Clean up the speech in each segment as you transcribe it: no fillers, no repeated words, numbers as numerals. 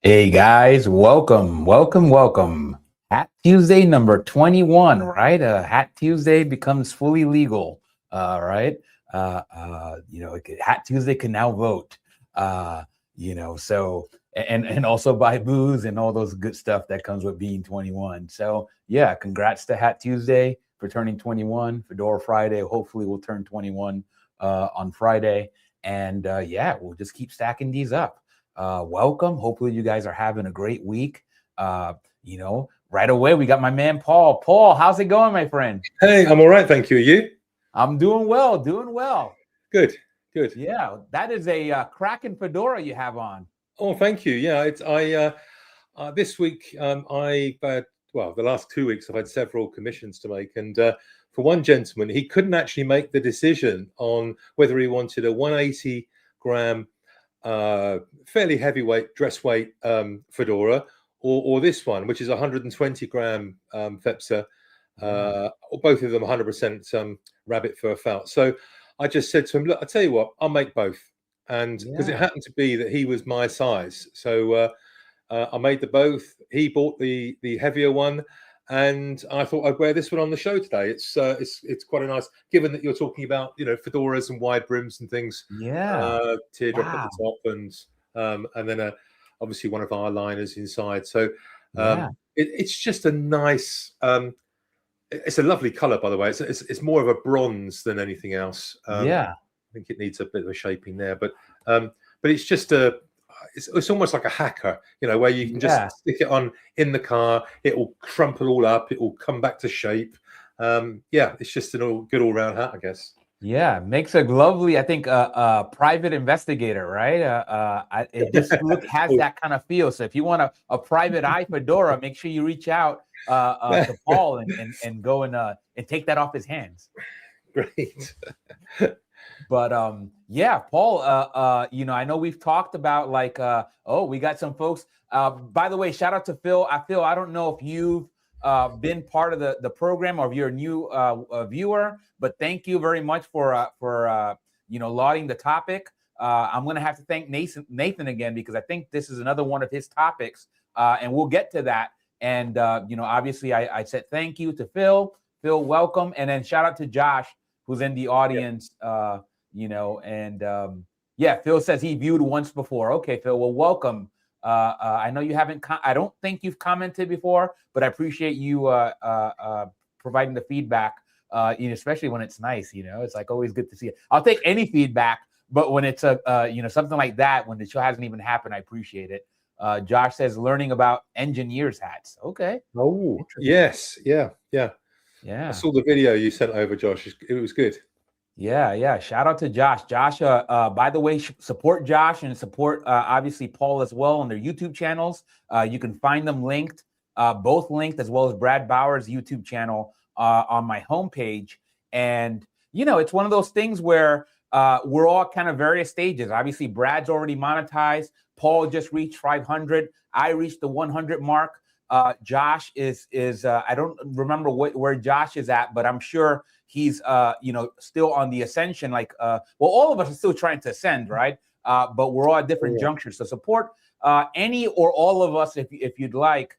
Hey guys, welcome. Hat Tuesday number 21, right? Hat Tuesday becomes fully legal, right? Hat Tuesday can now vote, uh, and also buy booze and all those good stuff that comes with being 21. So yeah, congrats to Hat Tuesday for turning 21. Fedora Friday, hopefully we'll turn 21 on Friday, and yeah, we'll just keep stacking these up. Welcome. Hopefully, you guys are having a great week. Right away, we got my man Paul. Paul, how's it going, my friend? Hey, I'm all right, thank you. You? I'm doing well, doing well. Good, good. Yeah, that is a cracking fedora you have on. Oh, thank you. Yeah, this week I've had the last 2 weeks I've had several commissions to make, and for one gentleman, he couldn't actually make the decision on whether he wanted a 180 gram, fairly heavyweight dress weight fedora, or this one, which is 120 gram Fepsa. Both of them 100% rabbit fur felt. So I just said to him, look, I tell you what, I'll make both. And because it happened to be that he was my size. So I made the both. He bought the heavier one, and I thought I'd wear this one on the show today. It's quite a nice, given that you're talking about, fedoras and wide brims and things. Yeah. Teardrop at the top, and then obviously one of our liners inside. So it's just a nice, it's a lovely color, by the way. It's more of a bronze than anything else. I think it needs a bit of a shaping there, but it's just it's almost like a hacker, where you can just stick it on in the car. It will crumple all up. It will come back to shape. It's just an good all round hat, I guess. Yeah, makes a lovely, I think, private investigator, right? It just has that kind of feel. So if you want a private eye fedora, make sure you reach out to Paul and go and take that off his hands. Great. But Paul, I know we've talked about we got some folks. By the way, shout out to Phil. Phil, I don't know if you've been part of the program or if you're a new viewer, but thank you very much for lauding the topic. I'm going to have to thank Nathan again, because I think this is another one of his topics, and we'll get to that. And obviously I said thank you to Phil. Phil, welcome, and then shout out to Josh, who's in the audience. Phil says he viewed once before. Okay, Phil, well, welcome. I know you haven't. I don't think you've commented before, but I appreciate you providing the feedback. Especially when it's nice. It's like always good to see it. I'll take any feedback, but when it's something like that, when the show hasn't even happened, I appreciate it. Josh says learning about engineers' hats. Okay. Oh, yes, yeah. I saw the video you sent over, Josh. It was good. Yeah. Shout out to Josh. Josh, by the way, support Josh and support obviously Paul as well on their YouTube channels. You can find them linked, both linked, as well as Brad Bauer's YouTube channel on my homepage. And it's one of those things where we're all kind of various stages. Obviously, Brad's already monetized. Paul just reached 500. I reached the 100 mark. Josh is I don't remember where Josh is at, but I'm sure he's still on the ascension. All of us are still trying to ascend, right? But we're all at different junctures. So support any or all of us if you'd like,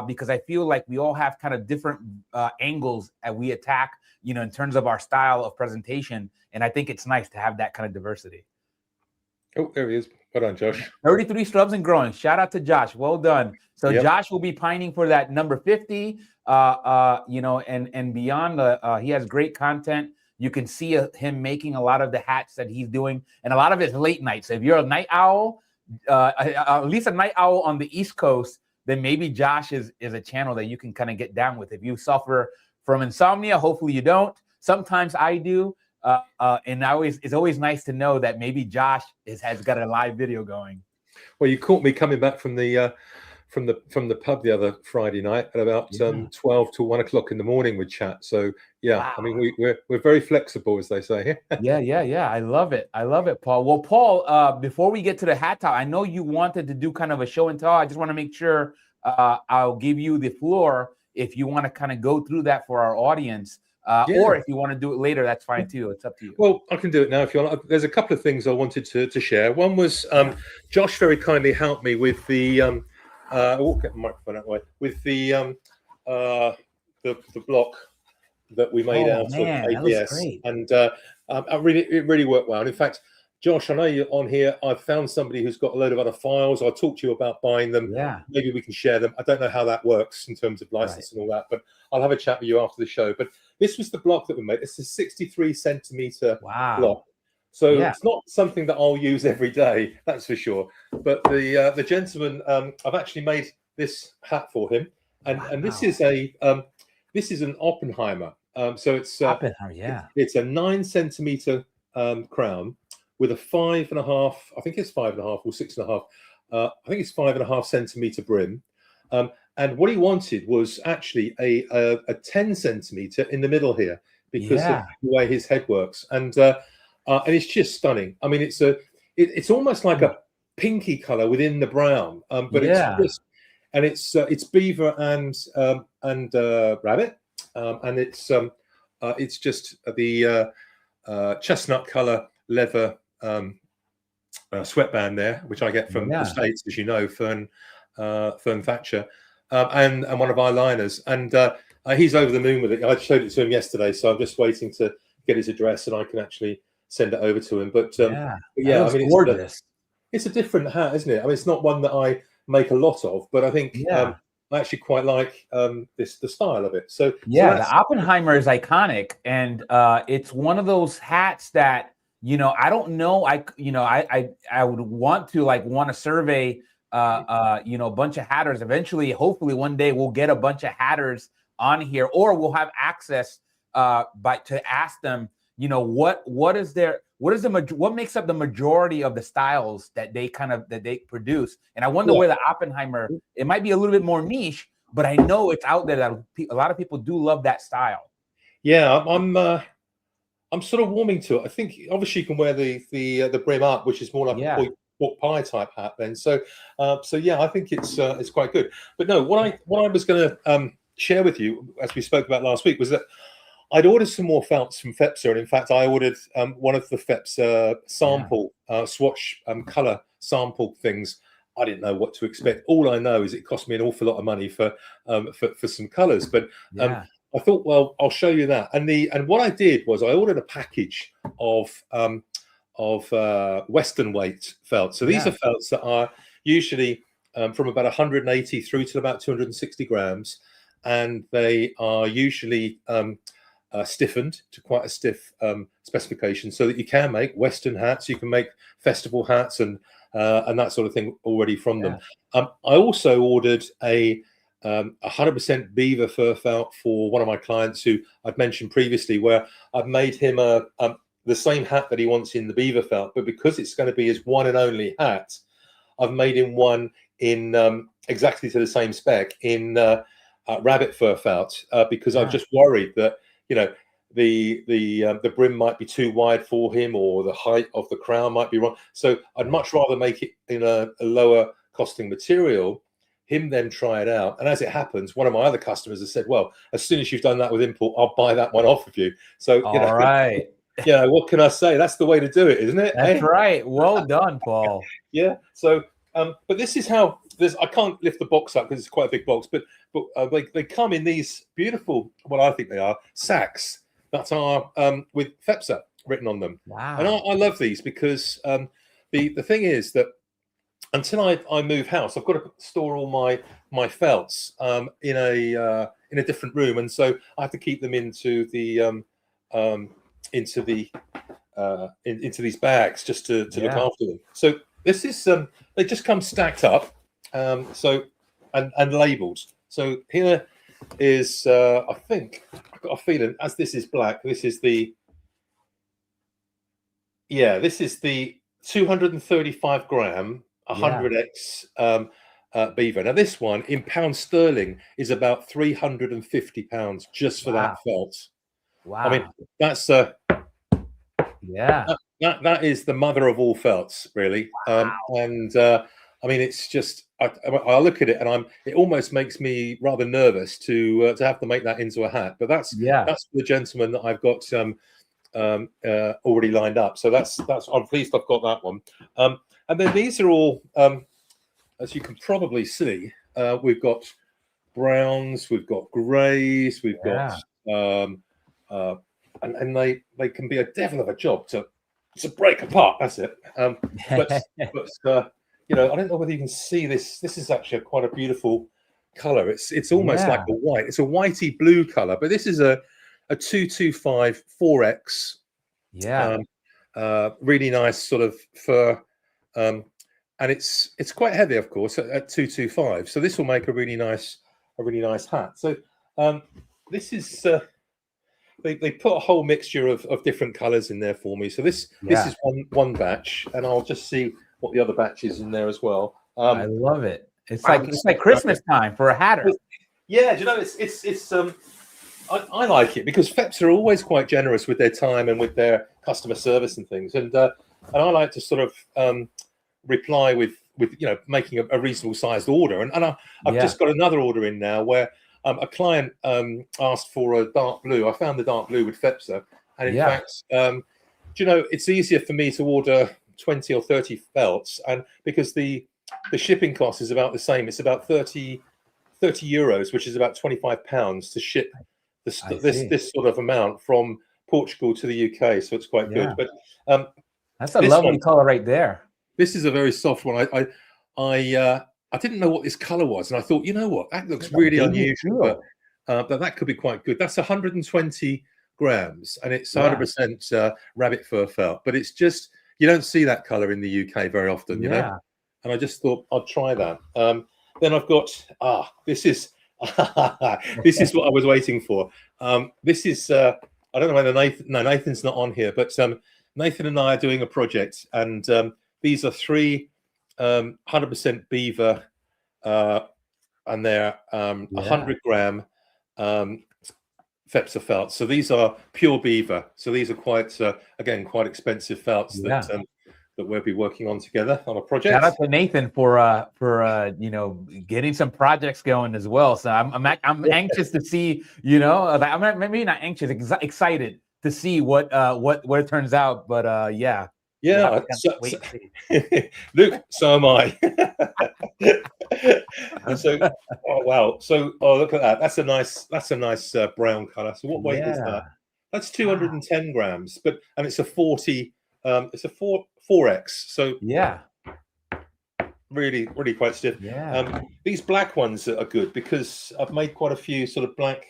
because I feel like we all have kind of different angles that we attack, in terms of our style of presentation. And I think it's nice to have that kind of diversity. Oh, there he is. Well done, Josh. 33 subs and growing. Shout out to Josh. Well done. So Josh will be pining for that number 50, and beyond. He has great content. You can see him making a lot of the hats that he's doing, and a lot of it's late night. So if you're a night owl, at least a night owl on the East Coast, then maybe Josh is a channel that you can kind of get down with. If you suffer from insomnia, hopefully you don't. Sometimes I do. And it's always nice to know that maybe Josh has got a live video going. Well, you caught me coming back from the pub the other Friday night at about 12 to 1 o'clock in the morning with chat. So wow. I mean we're very flexible, as they say. Yeah. I love it, Paul. Well, Paul, before we get to the hat top, I know you wanted to do kind of a show and tell. I just want to make sure I'll give you the floor if you want to kind of go through that for our audience. Or if you want to do it later, that's fine too. It's up to you. Well, I can do it now if you want. There's a couple of things I wanted to share. One was Josh very kindly helped me with the I won't get the microphone out of the way, with the block that we made out of ABS, and it really worked well. And in fact, Josh, I know you're on here. I've found somebody who's got a load of other files. I'll talk to you about buying them. Yeah. Maybe we can share them. I don't know how that works in terms of license and all that, but I'll have a chat with you after the show. But this was the block that we made. It's a 63 centimeter block. So it's not something that I'll use every day, that's for sure. But the gentleman, I've actually made this hat for him, and this is an Oppenheimer. So it's Oppenheimer, it's a 9 centimeter crown with a 5.5. I think it's 5.5 or 6.5. I think it's 5.5 centimeter brim. And what he wanted was actually a 10 centimeter in the middle here because of the way his head works, and it's just stunning. I mean, it's almost like a pinky color within the brown, but it's beaver and rabbit, and it's just the chestnut color leather sweatband there, which I get from the States, as you know, Fern Thatcher. And one of our liners, and he's over the moon with it. I showed it to him yesterday, so I'm just waiting to get his address, and I can actually send it over to him. But I mean, gorgeous. It's a different hat, isn't it? I mean, it's not one that I make a lot of, but I think I actually quite like the style of it. So the Oppenheimer is iconic, and it's one of those hats that I don't know. I would want to survey. A bunch of hatters. Eventually, hopefully one day we'll get a bunch of hatters on here, or we'll have access to ask them, what makes up the majority of the styles that they produce. And I wonder where the Oppenheimer, it might be a little bit more niche, but I know it's out there that a lot of people do love that style. Yeah, I'm sort of warming to it. I think obviously you can wear the brim up, which is more like a pork pie type hat then. So I think it's quite good. But no, what I was going to share with you, as we spoke about last week, was that I'd ordered some more felts from FEPSA, and in fact I ordered one of the FEPSA sample swatch color sample things. I didn't know what to expect. All I know is it cost me an awful lot of money for some colors, but I thought, well, I'll show you that. And what I did was I ordered a package of Western weight felt. So these are felts that are usually from about 180 through to about 260 grams, and they are usually stiffened to quite a stiff specification, so that you can make Western hats, you can make festival hats, and that sort of thing already from them. I also ordered a 100% beaver fur felt for one of my clients who I've mentioned previously, where I've made him the same hat that he wants in the beaver felt, but because it's going to be his one and only hat, I've made him one in exactly to the same spec in rabbit fur felt, because I've just worried that the brim might be too wide for him, or the height of the crown might be wrong. So I'd much rather make it in a lower costing material, him then try it out. And as it happens, one of my other customers has said, well, as soon as you've done that with import, I'll buy that one off of you. So all right. What can I say? That's the way to do it, isn't it? That's right. Well done, Paul. So but this is how I can't lift the box up because it's quite a big box, but they come in these beautiful, what I think they are, sacks that are with FEPSA written on them. Wow. And I love these because the thing is that until I move house, I've got to store all my felts in a different room, and so I have to keep them into these bags just to look after them. So this is they just come stacked up, and labelled. So here is I think I've got a feeling, as this is black, this is the 235 gram 100x beaver. Now this one in pounds sterling is about £350 just for that felt. Wow. I mean, that's that is the mother of all felts, really. Wow. And I mean, it's just I look at it and it almost makes me rather nervous to have to make that into a hat. But that's the gentleman that I've got already lined up. So that's I'm pleased I've got that one. And then these are all, as you can probably see, we've got browns, we've got greys, we've got and they can be a devil of a job to break apart. That's it. But you know, I don't know whether you can see this. This is actually quite a beautiful color. It's almost like a white. It's a whitey blue color, but this is a 225 4X. Yeah. Really nice sort of fur. And it's quite heavy, of course, at 225. So this will make a really nice hat. So this is they put a whole mixture of different colors in there for me. So this is one batch, and I'll just see what the other batch is in there as well. I love it. It's like Christmas time for a hatter. Yeah, you know, it's I like it because FEPs are always quite generous with their time and with their customer service and things, and I like to sort of reply with you know, making a reasonable sized order, and I've just got another order in now where a client asked for a dark blue. I found the dark blue with FEPSA, and in fact, do you know, it's easier for me to order 20 or 30 felts, and because the shipping cost is about the same. It's about 30 euros, which is about 25 pounds to ship this sort of amount from Portugal to the UK. So it's quite good. But that's a lovely color right there. This is a very soft one. I didn't know what this color was, and I thought, you know what, that looks really unusual, but that could be quite good. That's 120 grams, and it's 100% rabbit fur felt. But it's just, you don't see that color in the UK very often, you know. And I just thought I'd try that. Then I've got this is this is what I was waiting for. This is I don't know whether Nathan's not on here, but Nathan and I are doing a project, and these are 3 100% beaver, and they're 100-gram FEPSA felts. So these are pure beaver. So these are quite again quite expensive felts that we'll be working on together on a project. Shout out to Nathan for you know, getting some projects going as well. So I'm anxious to see, you know, I'm maybe not anxious, excited to see what it turns out. But yeah. Yeah, Luke, so am I. And so, oh wow! So, look at that. That's a nice brown color. So, what weight is that? That's 210 grams. And it's a 40. It's a 4X. So really quite stiff. These black ones are good because I've made quite a few sort of black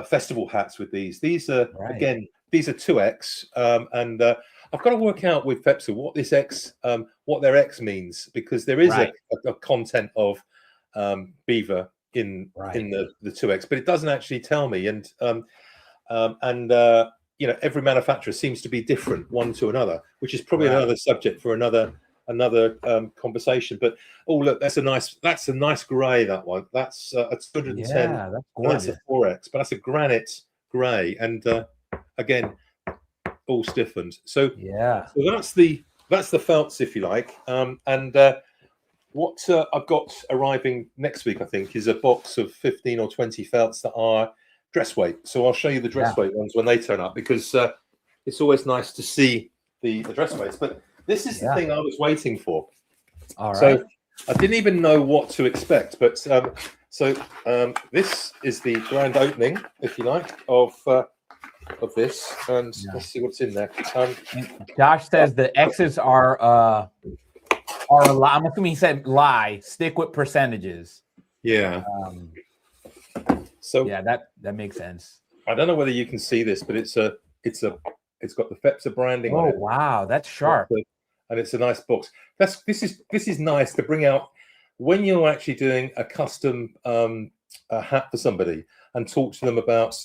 festival hats with these. These are again. These are 2X, and I've got to work out with FEPSA what this X, what their X means, because there is a content of beaver in the 2X, but it doesn't actually tell me. And you know, every manufacturer seems to be different one to another, which is probably another subject for another conversation. But oh, look, that's a nice grey. That one, that's a 210. That's a 4X, but that's a granite grey, and again, all stiffened. So that's the felts, if you like. And what I've got arriving next week, I think, is a box of 15 or 20 felts that are dress weight. So I'll show you the dress weight ones when they turn up, because it's always nice to see the dress weights. But this is the thing I was waiting for. So I didn't even know what to expect. But this is the grand opening, if you like, of this, and let's see what's in there. Josh says the X's are a lie. I'm assuming he said lie. Stick with percentages. So that makes sense. I don't know whether you can see this, but it's got the FEPSA branding on it. Wow, that's sharp. And it's a nice box. This is nice to bring out when you're actually doing a custom hat for somebody and talk to them about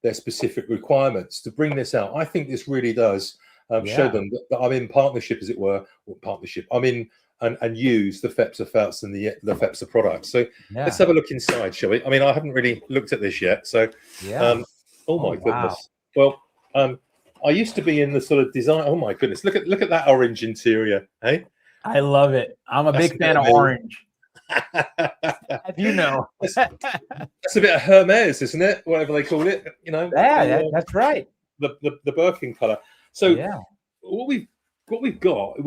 their specific requirements. To bring this out, I think this really does show them that I'm in partnership, as it were, or partnership. I'm in and use the FEPSA felts and the FEPSA products. So let's have a look inside, shall we? I mean, I haven't really looked at this yet. So, oh my goodness. Well, I used to be in the sort of design. Oh my goodness, look at that orange interior, hey? I love it. I'm a That's big fan of amazing. orange, as you know. That's a bit of Hermes, isn't it? Whatever they call it, you know, Yeah, that's right. the Birkin color. So Yeah, what we've got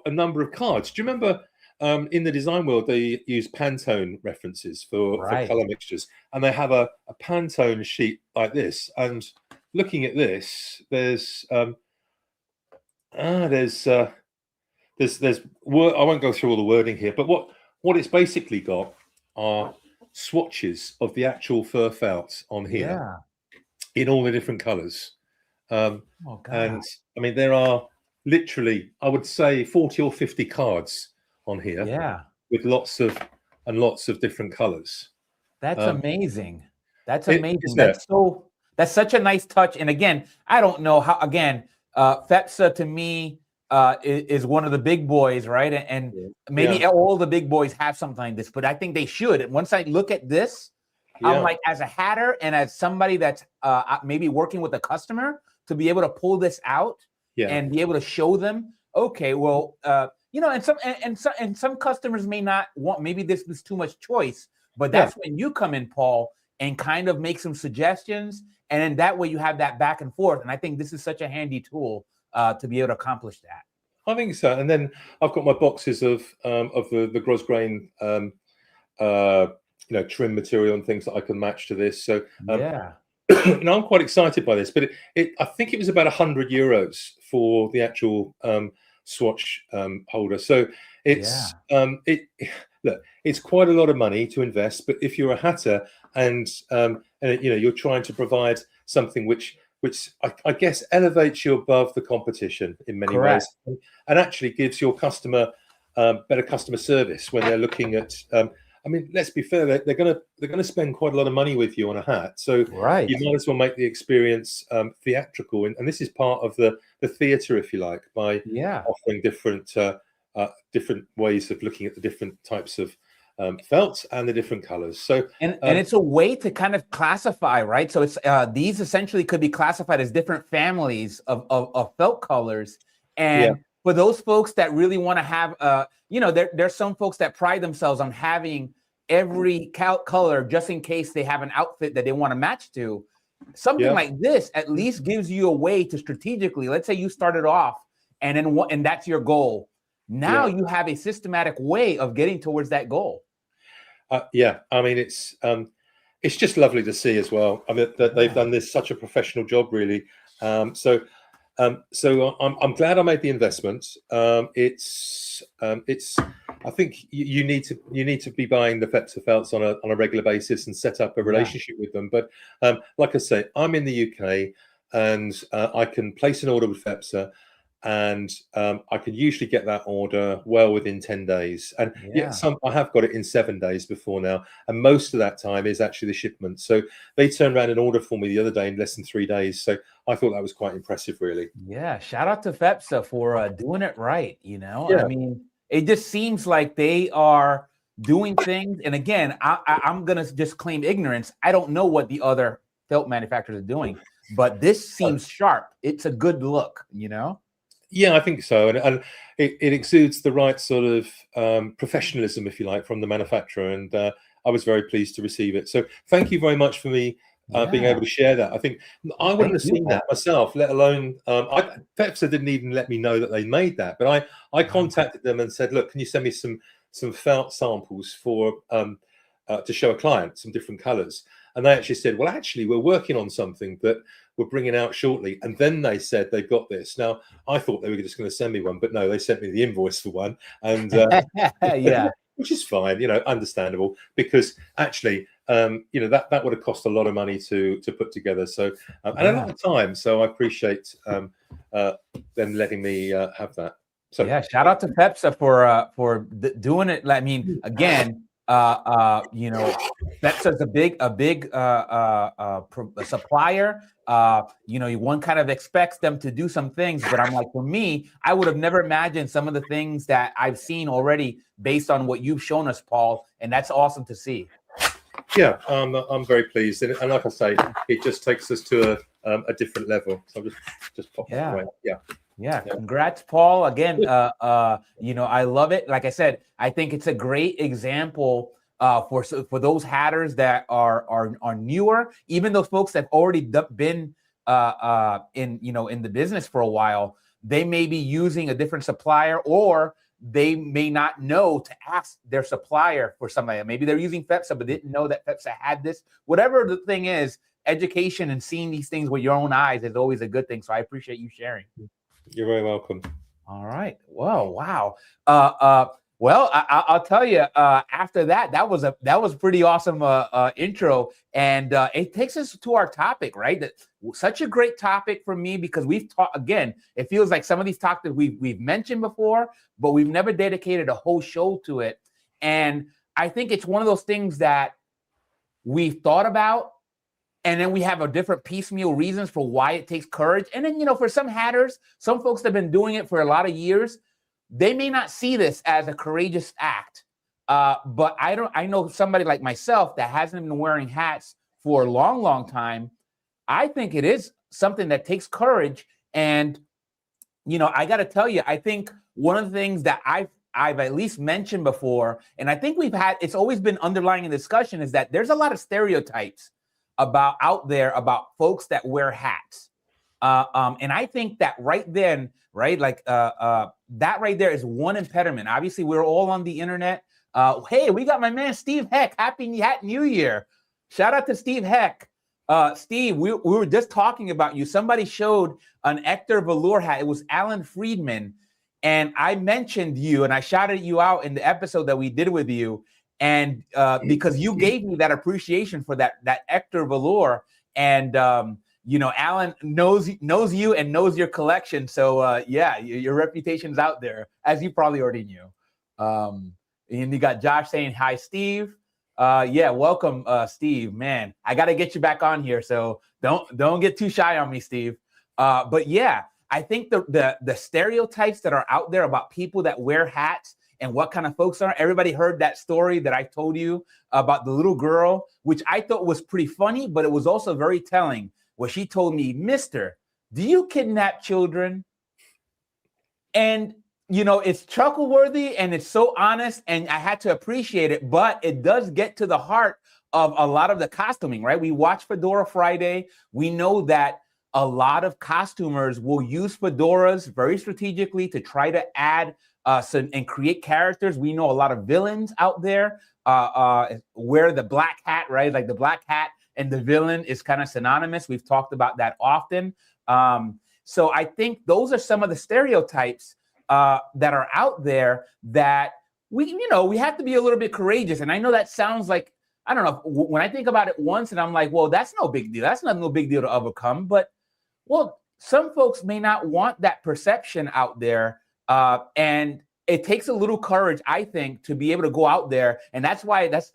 a number of cards. Do you remember in the design world they use Pantone references for right. color mixtures, and they have a Pantone sheet like this. And looking at this, there's word. I won't go through all the wording here, but what it's basically got are swatches of the actual fur felt on here Yeah. in all the different colors. Oh God. And I mean, there are literally, I would say, 40 or 50 cards on here Yeah. with lots of different colors. That's amazing. That's It, amazing. isn't it? That's such a nice touch. And again, I don't know how. Again, FEPSA to me is one of the big boys, right? And maybe Yeah. all the big boys have something like this, but I think they should. And once I look at this, I'm like, as a hatter and as somebody that's maybe working with a customer, to be able to pull this out and be able to show them, okay, well, and some customers may not want. Maybe this is too much choice. But that's when you come in, Paul, and kind of make some suggestions. And then that way you have that back and forth. And I think this is such a handy tool to be able to accomplish that. I think so. And then I've got my boxes of the grosgrain trim material and things that I can match to this. So I'm quite excited by this. But I think it was about €100 for the actual swatch holder. So it's look, it's quite a lot of money to invest, but if you're a hatter and you're trying to provide something which I guess elevates you above the competition in many ways, and actually gives your customer better customer service when they're looking at. I mean, let's be fair; they're going to spend quite a lot of money with you on a hat, so you might as well make the experience theatrical. And this is part of the theatre, if you like, by offering different ways of looking at the different types of felt and the different colors. So and it's a way to kind of classify, right? So it's these essentially could be classified as different families of felt colors. And for those folks that really want to have there's some folks that pride themselves on having every color just in case they have an outfit that they want to match to. Something like this at least gives you a way to strategically, let's say you started off and that's your goal. Now you have a systematic way of getting towards that goal. I mean, it's just lovely to see as well. I mean, that they've done this such a professional job, really. So I'm glad I made the investment. I think you need to be buying the FEPSA felts on a regular basis and set up a relationship with them. But like I say, I'm in the UK and I can place an order with FEPSA. And I can usually get that order well within 10 days. And I have got it in 7 days before now. And most of that time is actually the shipment. So they turned around an order for me the other day in less than 3 days. So I thought that was quite impressive, really. Yeah. Shout out to FEPSA for doing it right. I mean, it just seems like they are doing things. And again, I'm going to just claim ignorance. I don't know what the other felt manufacturers are doing, but this seems sharp. It's a good look, Yeah, I think so, and it exudes the right sort of professionalism, if you like, from the manufacturer, and I was very pleased to receive it. So, thank you very much for me being able to share that. I think I wouldn't have seen that myself, let alone FEPSA didn't even let me know that they made that. But I contacted them and said, "Look, can you send me some felt samples for to show a client some different colors?" And they actually said, "Well, actually, we're working on something that we're bringing out shortly." And then they said they've got this. Now, I thought they were just going to send me one, but no, they sent me the invoice for one, and which is fine, understandable, because actually, that would have cost a lot of money to put together. So, and a lot of time. So I appreciate them letting me have that. So shout out to FEPSA for doing it. I mean, again. FEPSA is a big supplier. One kind of expects them to do some things, but I'm like, for me, I would have never imagined some of the things that I've seen already based on what you've shown us, Paul, and that's awesome to see. Yeah, I'm very pleased, and like I say, it just takes us to a different level. So I'm just pop that away. Yeah. Yeah, Yeah. congrats, Paul. Again, I love it. Like I said, I think it's a great example for those hatters that are newer, even those folks that have already been in the business for a while. They may be using a different supplier, or they may not know to ask their supplier for something. Maybe they're using FEPSA but didn't know that FEPSA had this. Whatever the thing is, education and seeing these things with your own eyes is always a good thing. So I appreciate you sharing. You're very welcome. All right. Whoa. Wow. Well, I'll tell you. After that was pretty awesome intro, and it takes us to our topic, right? Such a great topic for me, because we've talked again. It feels like some of these topics we've mentioned before, but we've never dedicated a whole show to it. And I think it's one of those things that we've thought about, and then we have a different piecemeal reasons for why it takes courage. And then, for some hatters, some folks that have been doing it for a lot of years, they may not see this as a courageous act. But I know somebody like myself that hasn't been wearing hats for a long, long time. I think it is something that takes courage. And, I got to tell you, I think one of the things that I've at least mentioned before, and I think it's always been underlying in discussion, is that there's a lot of stereotypes out there about folks that wear hats. And I think that right then, right, that right there is one impediment. Obviously, we're all on the internet. Hey, we got my man Steve Heck. Happy Hat New Year. Shout out to Steve Heck. Steve, we were just talking about you. Somebody showed an Hector velour hat. It was Alan Friedman. And I mentioned you, and I shouted you out in the episode that we did with you. And because you gave me that appreciation for that Hector velour, and Alan knows you and knows your collection. So your reputation's out there, as you probably already knew. And you got Josh saying hi, Steve. Welcome, Steve. Man, I got to get you back on here, so don't get too shy on me, Steve. But yeah, I think the stereotypes that are out there about people that wear hats and what kind of folks are. Everybody heard that story that I told you about the little girl, which I thought was pretty funny, but it was also very telling, where she told me, "Mister, do you kidnap children?" And, it's chuckle worthy and it's so honest, and I had to appreciate it, but it does get to the heart of a lot of the costuming, right? We watch Fedora Friday. We know that a lot of costumers will use fedoras very strategically to try to add and create characters. We know a lot of villains out there wear the black hat, right? Like the black hat and the villain is kind of synonymous. We've talked about that often. So I think those are some of the stereotypes that are out there that we have to be a little bit courageous. And I know that sounds like, I don't know, when I think about it once and I'm like, well, that's no big deal. That's not no big deal to overcome. But, well, some folks may not want that perception out there. And it takes a little courage, I think, to be able to go out there. And that's why that's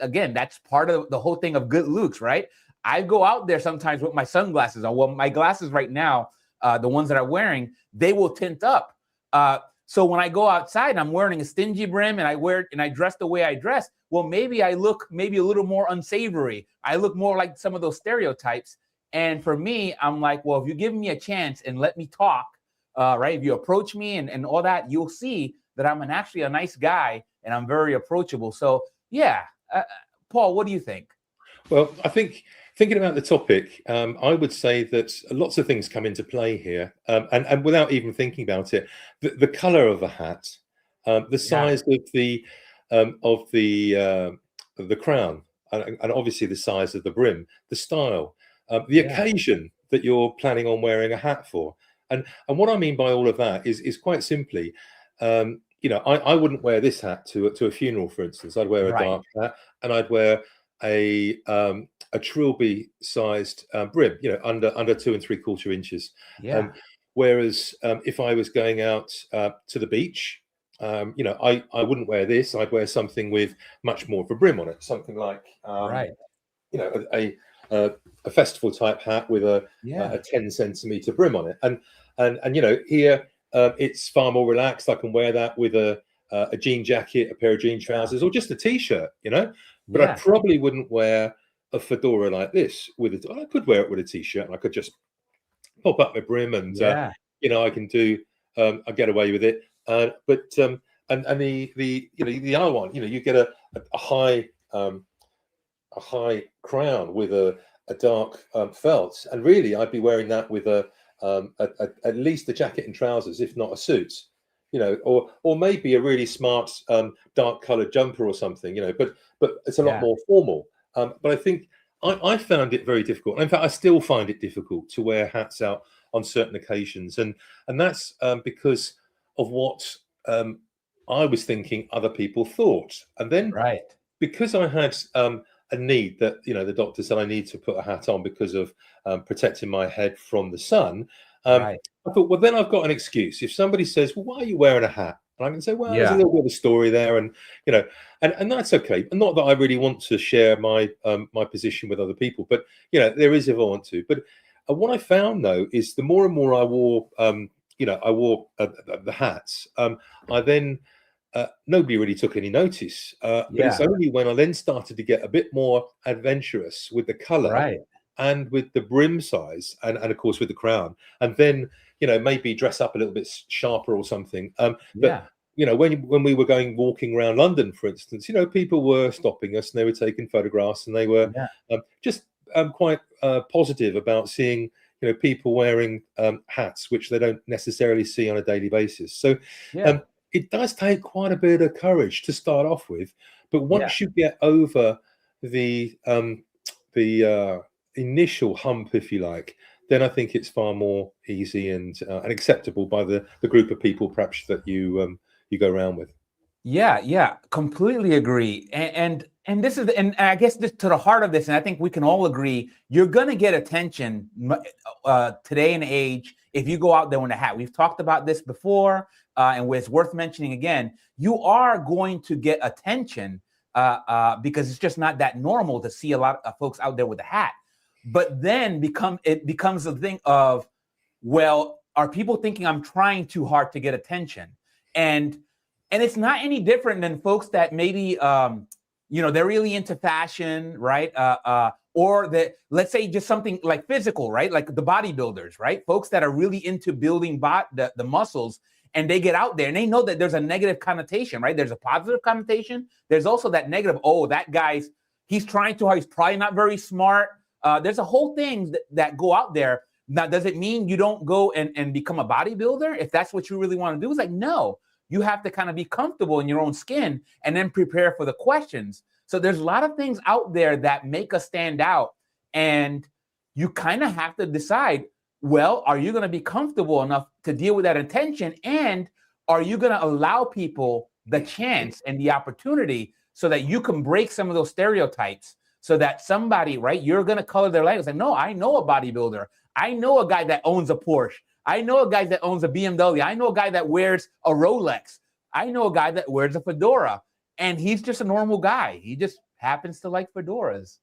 part of the whole thing of good looks, right? I go out there sometimes with my sunglasses on. Well, my glasses right now, the ones that I'm wearing, they will tint up. So when I go outside and I'm wearing a stingy brim and I dress the way I dress, well, maybe I look a little more unsavory. I look more like some of those stereotypes. And for me, I'm like, well, if you give me a chance and let me talk, right? If you approach me and all that, you'll see that I'm actually a nice guy and I'm very approachable. So yeah, Paul, what do you think? Well, I think thinking about the topic, I would say that lots of things come into play here, and without even thinking about it, the color of a hat, the size of the crown, and obviously the size of the brim, the style, the occasion that you're planning on wearing a hat for. And what I mean by all of that is quite simply, I wouldn't wear this hat to a funeral, for instance. I'd wear a dark hat, and I'd wear a trilby-sized brim, under 2 3/4 inches. Yeah. Whereas if I was going out to the beach, I wouldn't wear this. I'd wear something with much more of a brim on it, something like a festival type hat with a 10 centimeter brim on it. And here it's far more relaxed. I can wear that with a jean jacket, a pair of jean trousers, or just a t-shirt, But I probably wouldn't wear a fedora like this I could wear it with a t-shirt, and I could just pop up my brim and I can do I get away with it. But and the the other one, you get a high crown with a dark felt, and really I'd be wearing that with at least a jacket and trousers, if not a suit, or maybe a really smart dark coloured jumper or something, but it's a lot more formal. But I think I found it very difficult. In fact, I still find it difficult to wear hats out on certain occasions, and that's because of what I was thinking other people thought. And then because I had a need that, the doctor said I need to put a hat on because of protecting my head from the sun. I thought, well, then I've got an excuse. If somebody says, well, why are you wearing a hat? And I can say, well, there's a little bit of a story there, and and that's okay. Not that I really want to share my my position with other people, but there is if I want to. But what I found though is the more and more I wore, the hats, I then nobody really took any notice. But it's only when I then started to get a bit more adventurous with the color and with the brim size, and of course with the crown, and then maybe dress up a little bit sharper or something. But when we were walking around London, for instance, people were stopping us and they were taking photographs, and they were just quite positive about seeing people wearing hats which they don't necessarily see on a daily basis. So it does take quite a bit of courage to start off with, but once you get over the initial hump, if you like, then I think it's far more easy and acceptable by the group of people perhaps that you go around with. Yeah, completely agree. And this is, and I guess this to the heart of this, and I think we can all agree, you're gonna get attention today and age if you go out there with a hat. We've talked about this before, and it's worth mentioning again. You are going to get attention because it's just not that normal to see a lot of folks out there with a hat. But then it becomes a thing of, well, are people thinking I'm trying too hard to get attention? And it's not any different than folks that maybe they're really into fashion, right? Or that, let's say, just something like physical, right? Like the bodybuilders, right? Folks that are really into building the muscles, and they get out there and they know that there's a negative connotation, right? There's a positive connotation. There's also that negative. Oh, that he's trying too hard. He's probably not very smart. There's a whole thing that go out there. Now, does it mean you don't go and become a bodybuilder if that's what you really want to do? It's like, no, you have to kind of be comfortable in your own skin and then prepare for the questions. So there's a lot of things out there that make us stand out. And you kind of have to decide, well, are you going to be comfortable enough to deal with that attention? And are you going to allow people the chance and the opportunity so that you can break some of those stereotypes, so that somebody, right, you're going to color their light and say, no, I know a bodybuilder. I know a guy that owns a Porsche. I know a guy that owns a BMW. I know a guy that wears a Rolex. I know a guy that wears a Fedora, and he's just a normal guy. He just happens to like fedoras,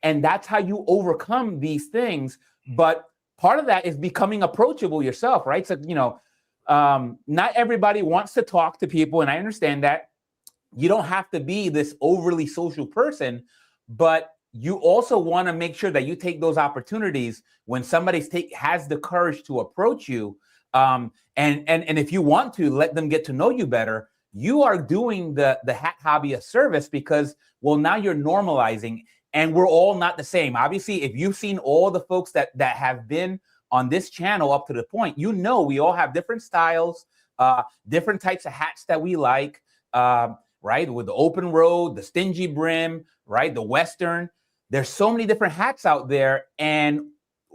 and that's how you overcome these things. But part of that is becoming approachable yourself, right? So, not everybody wants to talk to people, and I understand that. You don't have to be this overly social person, but you also want to make sure that you take those opportunities when somebody has the courage to approach you. And if you want to let them get to know you better, you are doing the hat hobby a service, because, well, now you're normalizing, and we're all not the same. Obviously, if you've seen all the folks that have been on this channel up to the point, we all have different styles, different types of hats that we like, right? With the open road, the stingy brim, right? The Western. There's so many different hats out there, and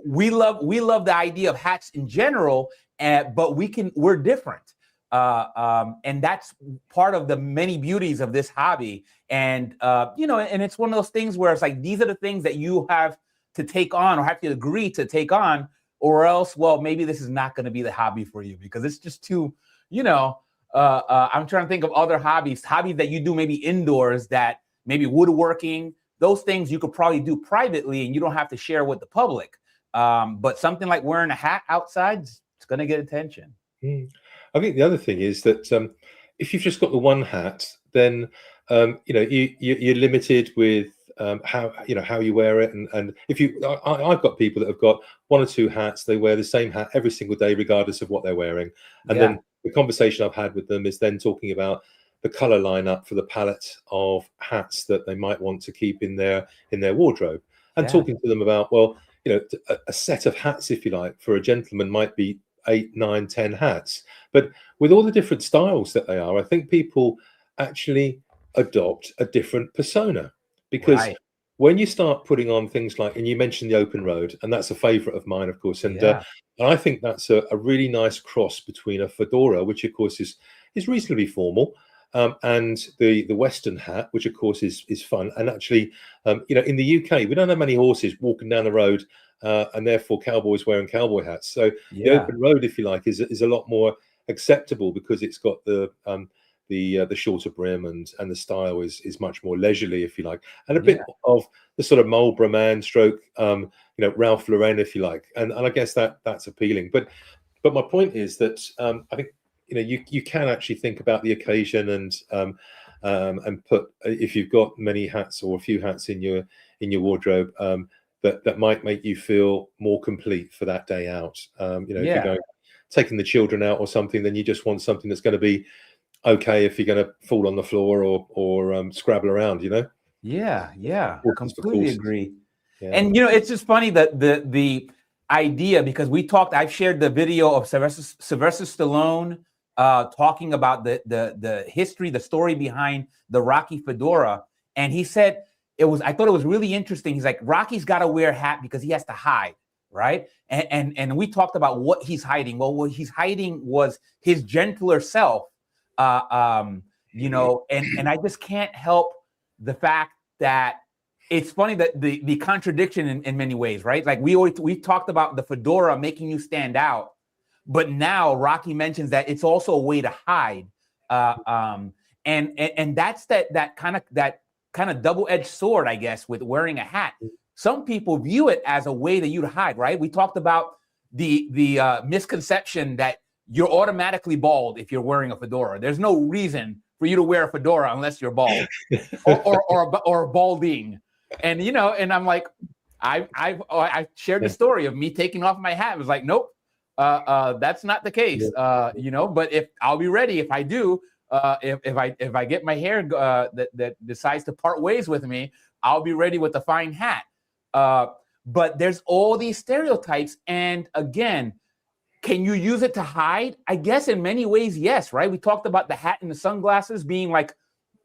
we love the idea of hats in general, but we're different. And that's part of the many beauties of this hobby. And, and it's one of those things where it's like, these are the things that you have to take on, or have to agree to take on, or else, well, maybe this is not going to be the hobby for you, because it's just too, I'm trying to think of other hobbies that you do maybe indoors, that maybe woodworking, those things you could probably do privately and you don't have to share with the public. But something like wearing a hat outside, it's going to get attention. I think the other thing is that if you've just got the one hat, then you're limited with how you wear it, and if I've got people that have got one or two hats. They wear the same hat every single day, regardless of what they're wearing. And then the conversation I've had with them is then talking about the color lineup for the palette of hats that they might want to keep in their wardrobe, and talking to them about, well, a set of hats, if you like, for a gentleman might be 8, 9, 10 hats, but with all the different styles that they are, I think people actually adopt a different persona. Because when you start putting on things like, and you mentioned the open road, and that's a favorite of mine, of course, and I think that's a really nice cross between a fedora, which of course is reasonably formal, and the Western hat, which of course is fun. And actually, in the UK, we don't have many horses walking down the road, and therefore cowboys wearing cowboy hats. So the open road, if you like, is a lot more acceptable, because it's got the shorter brim, and the style is much more leisurely, if you like, and a bit of the sort of Marlboro Man stroke, Ralph Lauren, if you like, and I guess that's appealing. But my point is that I think you can actually think about the occasion, and put, if you've got many hats or a few hats in your wardrobe, that might make you feel more complete for that day out. If you're going taking the children out or something, then you just want something that's going to be okay if you're going to fall on the floor or scrabble around, Completely agree. And it's just funny that the idea, because I've shared the video of Sylvester Stallone talking about the history, the story behind the Rocky fedora, and he said I thought it was really interesting. He's like, Rocky's got to wear a hat because he has to hide, right? And we talked about what he's hiding. Well, what he's hiding was his gentler self. And I just can't help the fact that it's funny that the contradiction in many ways, right? Like we talked about the fedora making you stand out, but now Rocky mentions that it's also a way to hide, and that's that kind of double-edged sword, I guess, with wearing a hat. Some people view it as a way that you to hide, right? We talked about the misconception that you're automatically bald if you're wearing a fedora. There's no reason for you to wear a fedora unless you're bald or balding. And and I'm like, I shared the story of me taking off my hat. It was like, nope, that's not the case. But if I'll be ready if I do. If I get my hair that decides to part ways with me, I'll be ready with a fine hat. But there's all these stereotypes, and again, can you use it to hide? I guess in many ways, yes, right? We talked about the hat and the sunglasses being like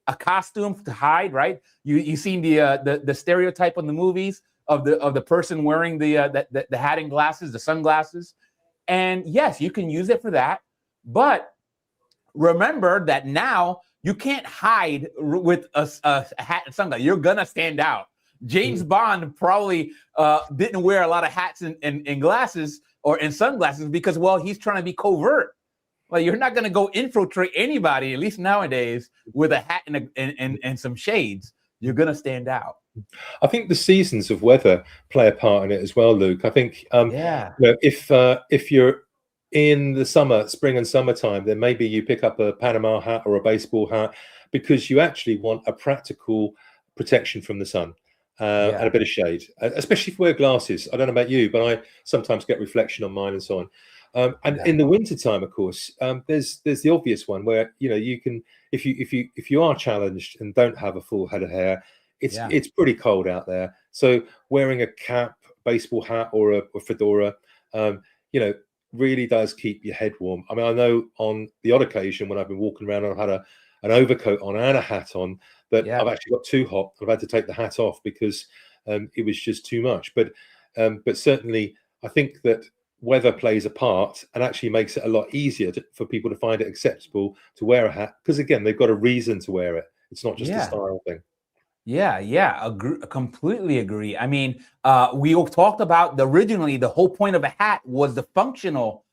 a costume to hide, right? You seen the stereotype in the movies of the person wearing the hat and glasses, the sunglasses, and yes, you can use it for that. But remember that now you can't hide with a hat and sunglasses. You're gonna stand out. James Bond probably didn't wear a lot of hats and glasses or in sunglasses because, well, he's trying to be covert. Well, you're not going to go infiltrate anybody, at least nowadays, with a hat and some shades. You're going to stand out. I think the seasons of weather play a part in it as well, Luke. I think if you're in the spring and summertime, then maybe you pick up a Panama hat or a baseball hat because you actually want a practical protection from the sun. And a bit of shade, especially if you wear glasses. I don't know about you, but I sometimes get reflection on mine and so on. In the wintertime, of course, there's the obvious one where you can, if you are challenged and don't have a full head of hair, it's pretty cold out there. So wearing a cap, baseball hat, or a fedora, really does keep your head warm. I mean, I know on the odd occasion when I've been walking around and I've had an overcoat on and a hat on, but I've actually got too hot. I've had to take the hat off because it was just too much. But certainly, I think that weather plays a part and actually makes it a lot easier for people to find it acceptable to wear a hat because, again, they've got a reason to wear it. It's not just a style thing. Completely agree. I mean, we talked about originally the whole point of a hat was the functional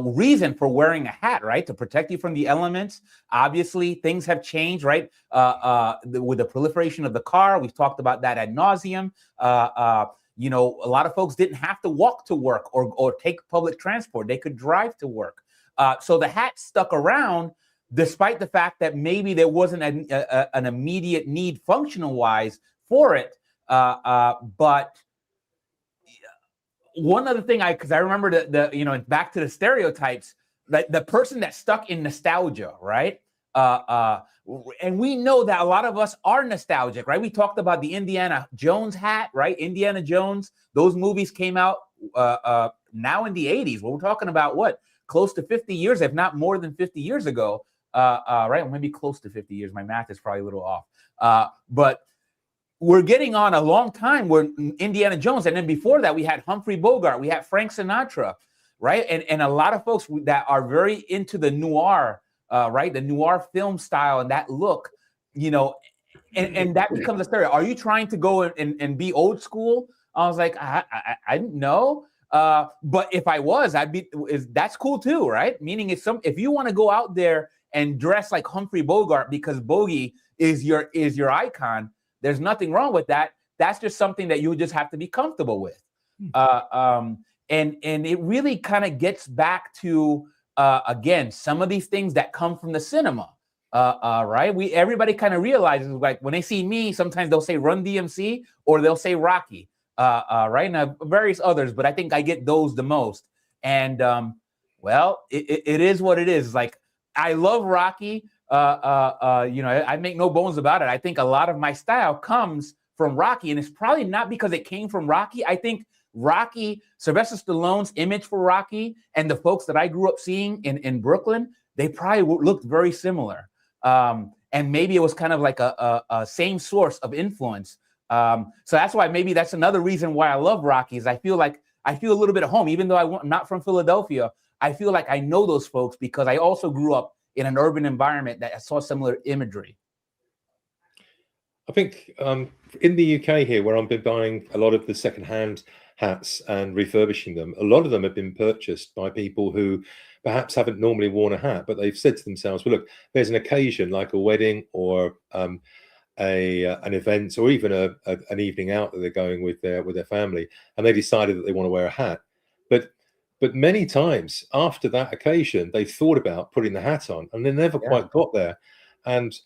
reason for wearing a hat, right? To protect you from the elements. Obviously, things have changed, right? With the proliferation of the car, we've talked about that ad nauseum. A lot of folks didn't have to walk to work or take public transport. They could drive to work. So the hat stuck around despite the fact that maybe there wasn't an immediate need functional wise for it. But one other thing, because I remember the back to the stereotypes, that the person that's stuck in nostalgia, right? And we know that a lot of us are nostalgic, right? We talked about the Indiana Jones hat, right? Indiana Jones, those movies came out now in the 80s. Well, we're talking about what? Close to 50 years, if not more than 50 years ago, right? Or maybe close to 50 years. My math is probably a little off. But we're getting on a long time where Indiana Jones, and then before that, we had Humphrey Bogart, we had Frank Sinatra, right? And a lot of folks that are very into the noir, right? The noir film style and that look, and that becomes a stereotype. Are you trying to go and be old school? I was like, I didn't know. But if I was, that's cool too, right? Meaning if you want to go out there and dress like Humphrey Bogart because Bogey is your icon, there's nothing wrong with that. That's just something that you just have to be comfortable with. And it really kind of gets back to again, some of these things that come from the cinema. Right? Everybody kind of realizes, like, when they see me, sometimes they'll say Run DMC or they'll say Rocky. Right? And various others, but I think I get those the most. And well, it is what it is. Like, I love Rocky. I make no bones about it. I think a lot of my style comes from Rocky, and it's probably not because it came from Rocky. I think Rocky, Sylvester Stallone's image for Rocky, and the folks that I grew up seeing in Brooklyn, they probably looked very similar. And maybe it was kind of like a same source of influence. So that's why maybe that's another reason why I love Rocky, is I feel a little bit at home, even though I'm not from Philadelphia. I feel like I know those folks because I also grew up in an urban environment that saw similar imagery. I think in the UK here, where I've been buying a lot of the secondhand hats and refurbishing them, a lot of them have been purchased by people who perhaps haven't normally worn a hat, but they've said to themselves, well, look, there's an occasion like a wedding or an event, or even an evening out that they're going with their family, and they decided that they want to wear a hat. But many times after that occasion, they've thought about putting the hat on, and they never quite got there. And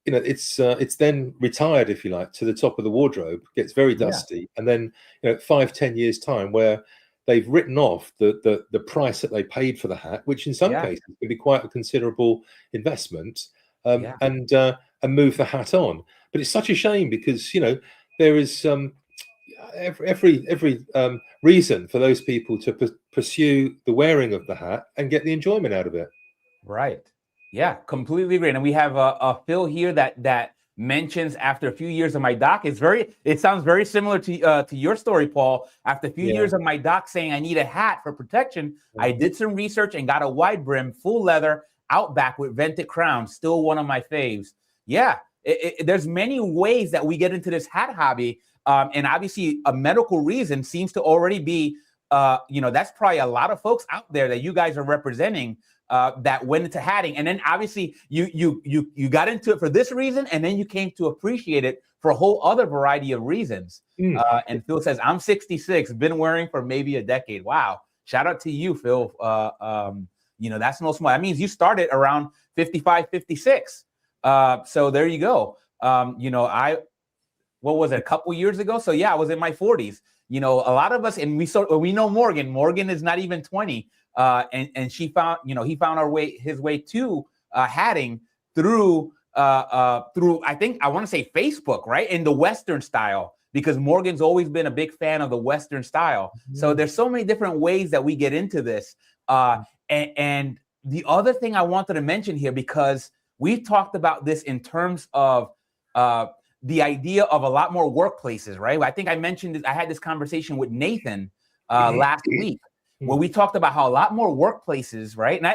it's then retired, if you like, to the top of the wardrobe, gets very dusty, and then 5-10 years time, where they've written off the price that they paid for the hat, which in some cases can be quite a considerable investment, and move the hat on. But it's such a shame because there is every reason for those people to pursue the wearing of the hat and get the enjoyment out of it. Right. Yeah, completely agree. And we have a Phil here that mentions, after a few years of my doc, it sounds very similar to your story, Paul. After a few years of my doc saying I need a hat for protection, I did some research and got a wide brim, full leather Outback with vented crown. Still one of my faves. Yeah, there's many ways that we get into this hat hobby. And obviously a medical reason seems to already be, that's probably a lot of folks out there that you guys are representing that went into hatting. And then obviously you got into it for this reason, and then you came to appreciate it for a whole other variety of reasons. And Phil says, I'm 66, been wearing for maybe a decade. Wow. Shout out to you, Phil. That's no small. That means you started around 55, 56. So there you go. What was it, a couple years ago? So yeah, I was in my 40s. A lot of us, and we know Morgan. Morgan is not even 20. And he found his way to hatting through I think I want to say Facebook, right? In the Western style, because Morgan's always been a big fan of the Western style. So there's so many different ways that we get into this. And the other thing I wanted to mention here, because we've talked about this in terms of the idea of a lot more workplaces, right? I think I mentioned this, I had this conversation with Nathan last week, where we talked about how a lot more workplaces, right? And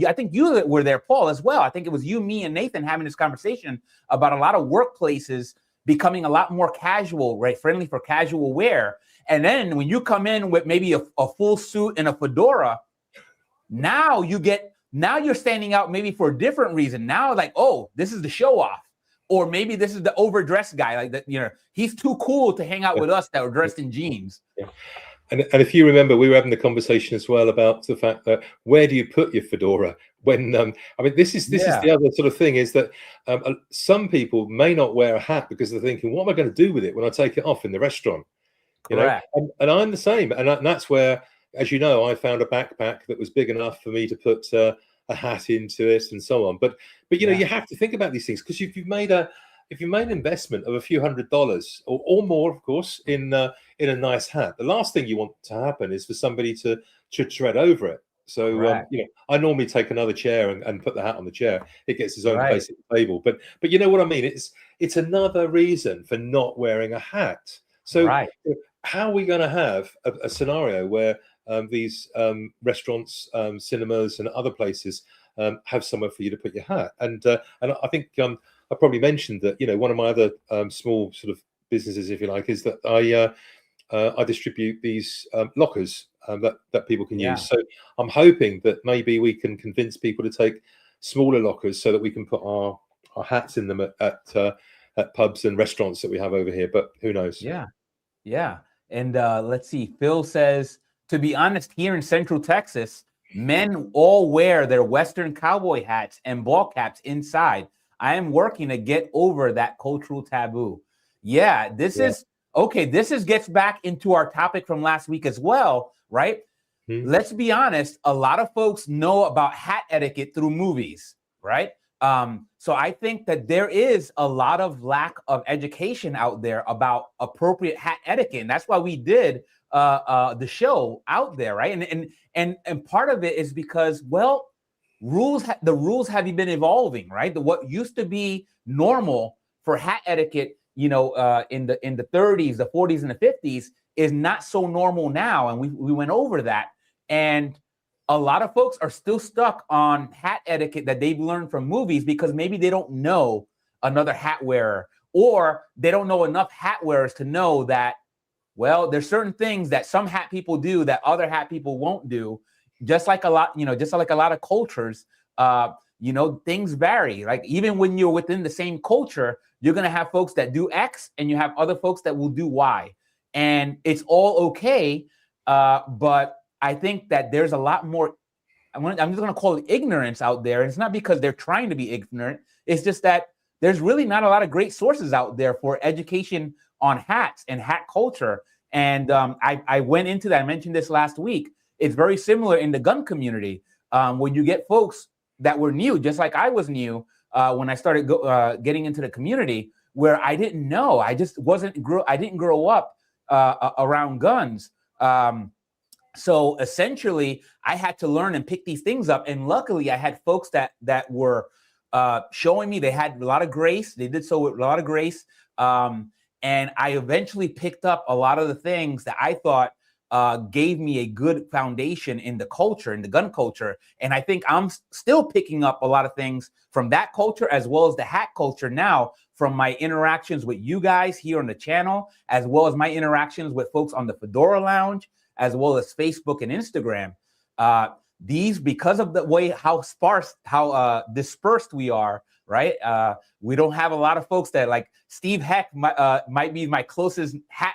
I think you were there, Paul, as well. I think it was you, me, and Nathan having this conversation about a lot of workplaces becoming a lot more casual, right? Friendly for casual wear. And then when you come in with maybe a full suit and a fedora, now you're standing out maybe for a different reason. Now, like, oh, this is the show off. Or maybe this is the overdressed guy, like that. He's too cool to hang out with us that are dressed in jeans. Yeah. And if you remember, we were having the conversation as well about the fact that where do you put your fedora when I mean, this is the other sort of thing, is that some people may not wear a hat because they're thinking, what am I going to do with it when I take it off in the restaurant? Correct. You know, and I'm the same, and that's where, as you know, I found a backpack that was big enough for me to put a hat into it and so on. But you know, you have to think about these things, because if you've made an investment of a few $100s or more, of course, in a nice hat, the last thing you want to happen is for somebody to tread over it. So you know, I normally take another chair and put the hat on the chair. It gets its own place at the table. But you know what I mean? It's another reason for not wearing a hat. So how are we going to have a scenario where these restaurants, cinemas, and other places have somewhere for you to put your hat? And I think I probably mentioned that, you know, one of my other small sort of businesses, if you like, is that I distribute these lockers that people can use. So I'm hoping that maybe we can convince people to take smaller lockers so that we can put our hats in them at pubs and restaurants that we have over here. But who knows? Yeah. And let's see. Phil says, to be honest, here in Central Texas, men all wear their Western cowboy hats and ball caps inside. I am working to get over that cultural taboo. Yeah, this is okay. This gets back into our topic from last week as well, right? Let's be honest. A lot of folks know about hat etiquette through movies, right? So I think that there is a lot of lack of education out there about appropriate hat etiquette, and that's why we did the show out there, right? And part of it is because, well, the rules have been evolving, right? What used to be normal for hat etiquette, you know, in the 30s, the 40s, and the 50s is not so normal now, and we went over that. And a lot of folks are still stuck on hat etiquette that they've learned from movies because maybe they don't know another hat wearer, or they don't know enough hat wearers to know that, well, there's certain things that some hat people do that other hat people won't do. Just like a lot of cultures, you know, things vary. Like even when you're within the same culture, you're going to have folks that do X and you have other folks that will do Y. And it's all okay. But I think that there's a lot more, I'm just going to call it ignorance out there. And it's not because they're trying to be ignorant. It's just that there's really not a lot of great sources out there for education on hats and hat culture. And I went into that. I mentioned this last week. It's very similar in the gun community, when you get folks that were new, just like I was new when I started getting into the community, where I didn't know. I just I didn't grow up around guns. So essentially, I had to learn and pick these things up. And luckily, I had folks that were showing me. They had a lot of grace. They did so with a lot of grace. And I eventually picked up a lot of the things that I thought gave me a good foundation in the culture, in the gun culture. And I think I'm still picking up a lot of things from that culture, as well as the hat culture now, from my interactions with you guys here on the channel, as well as my interactions with folks on the Fedora Lounge, as well as Facebook and Instagram. These, because of the way how dispersed we are, right? We don't have a lot of folks that, like Steve Heck might be my closest hat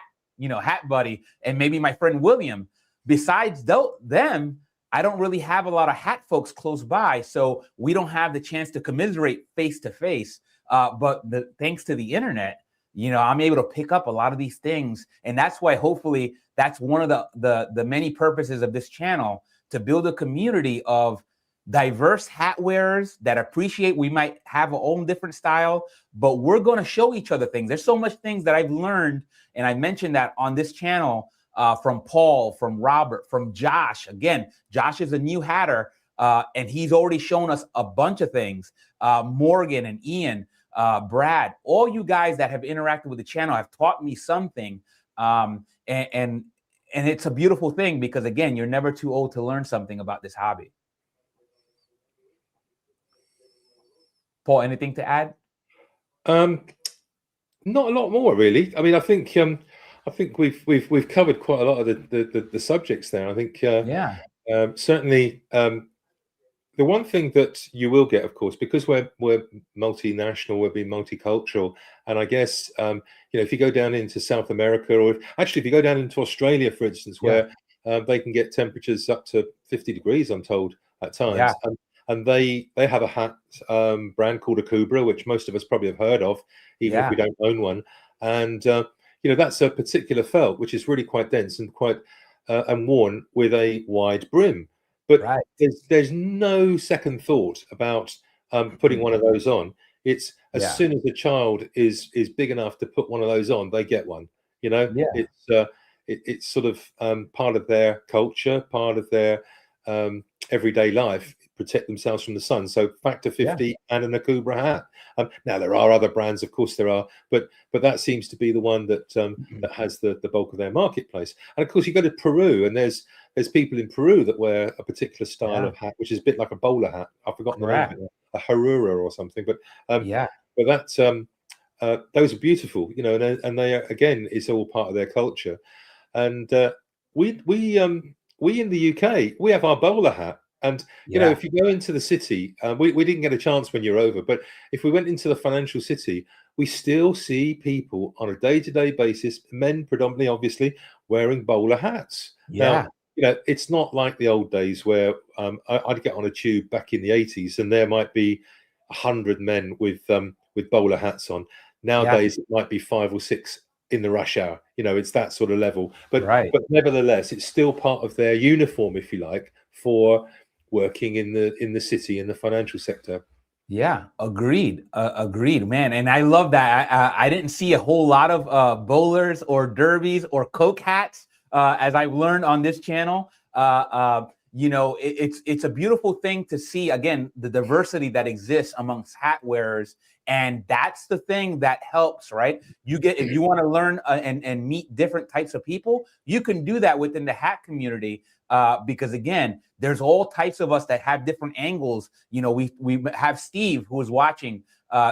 buddy, and maybe my friend William. Besides them, I don't really have a lot of hat folks close by, so we don't have the chance to commiserate face to face. But thanks to the internet, you know, I'm able to pick up a lot of these things, and that's why hopefully that's one of the many purposes of this channel, to build a community of diverse hat wearers that appreciate we might have our own different style, but we're going to show each other things. There's so much things that I've learned, and I mentioned that on this channel, from Paul, from Robert, from Josh. Again, Josh is a new hatter, and he's already shown us a bunch of things. Morgan and Ian, Brad, all you guys that have interacted with the channel have taught me something. And it's a beautiful thing, because again, you're never too old to learn something about this hobby. Paul, anything to add? Not a lot more, really. I mean, I think we've covered quite a lot of the subjects there. I think certainly the one thing that you will get, of course, because we're multinational, we're being multicultural, and I guess if you go down into South America, or if you go down into Australia, for instance, where they can get temperatures up to 50 degrees, I'm told at times, and they have a hat brand called a Kubra, which most of us probably have heard of, even if we don't own one, and that's a particular felt which is really quite dense and quite and worn with a wide brim. But there's no second thought about putting one of those on. It's as soon as a child is big enough to put one of those on, they get one. It's sort of part of their culture, part of their everyday life. Protect themselves from the sun. So Factor 50 and an Akubra hat. Now there are other brands, of course there are, but that seems to be the one that that has the bulk of their marketplace. And of course you go to Peru, and there's people in Peru that wear a particular style of hat, which is a bit like a bowler hat. I've forgotten the name of it, a harura or something. But that those are beautiful, and they are, again, it's all part of their culture. And we in the UK, we have our bowler hat. And if you go into the city, we didn't get a chance when you're over, but if we went into the financial city, we still see people on a day-to-day basis, men predominantly, obviously, wearing bowler hats. Now, it's not like the old days where I'd get on a tube back in the 80s, and there might be 100 men with bowler hats on. Nowadays, it might be 5 or 6 in the rush hour. It's that sort of level. But nevertheless, it's still part of their uniform, if you like, for working in the city, in the financial sector. Agreed, man. And I love that. I didn't see a whole lot of bowlers or derbies or Coke hats, as I've learned on this channel. It's a beautiful thing to see, again, the diversity that exists amongst hat wearers. And that's the thing that helps, right? If you want to learn and meet different types of people, you can do that within the hat community. Because again, there's all types of us that have different angles. We have Steve, who is watching.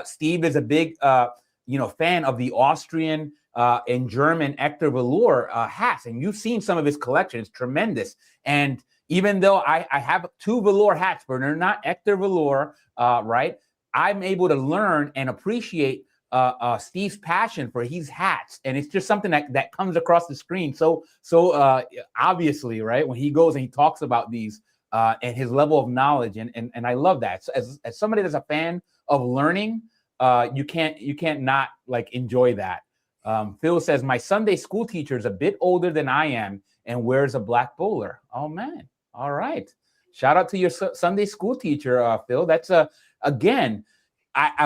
Steve is a big, fan of the Austrian and German Ector velour hats, and you've seen some of his collection. It's tremendous. And even though I have 2 velour hats, but they're not Ector velour, right? I'm able to learn and appreciate Steve's passion for his hats, and it's just something that comes across the screen so obviously, right, when he goes and he talks about these and his level of knowledge, and I love that. So as somebody that's a fan of learning, you can't not like enjoy that. Phil says, my Sunday school teacher is a bit older than I am and wears a black bowler. Oh man, all right, shout out to your Sunday school teacher, Phil. That's again,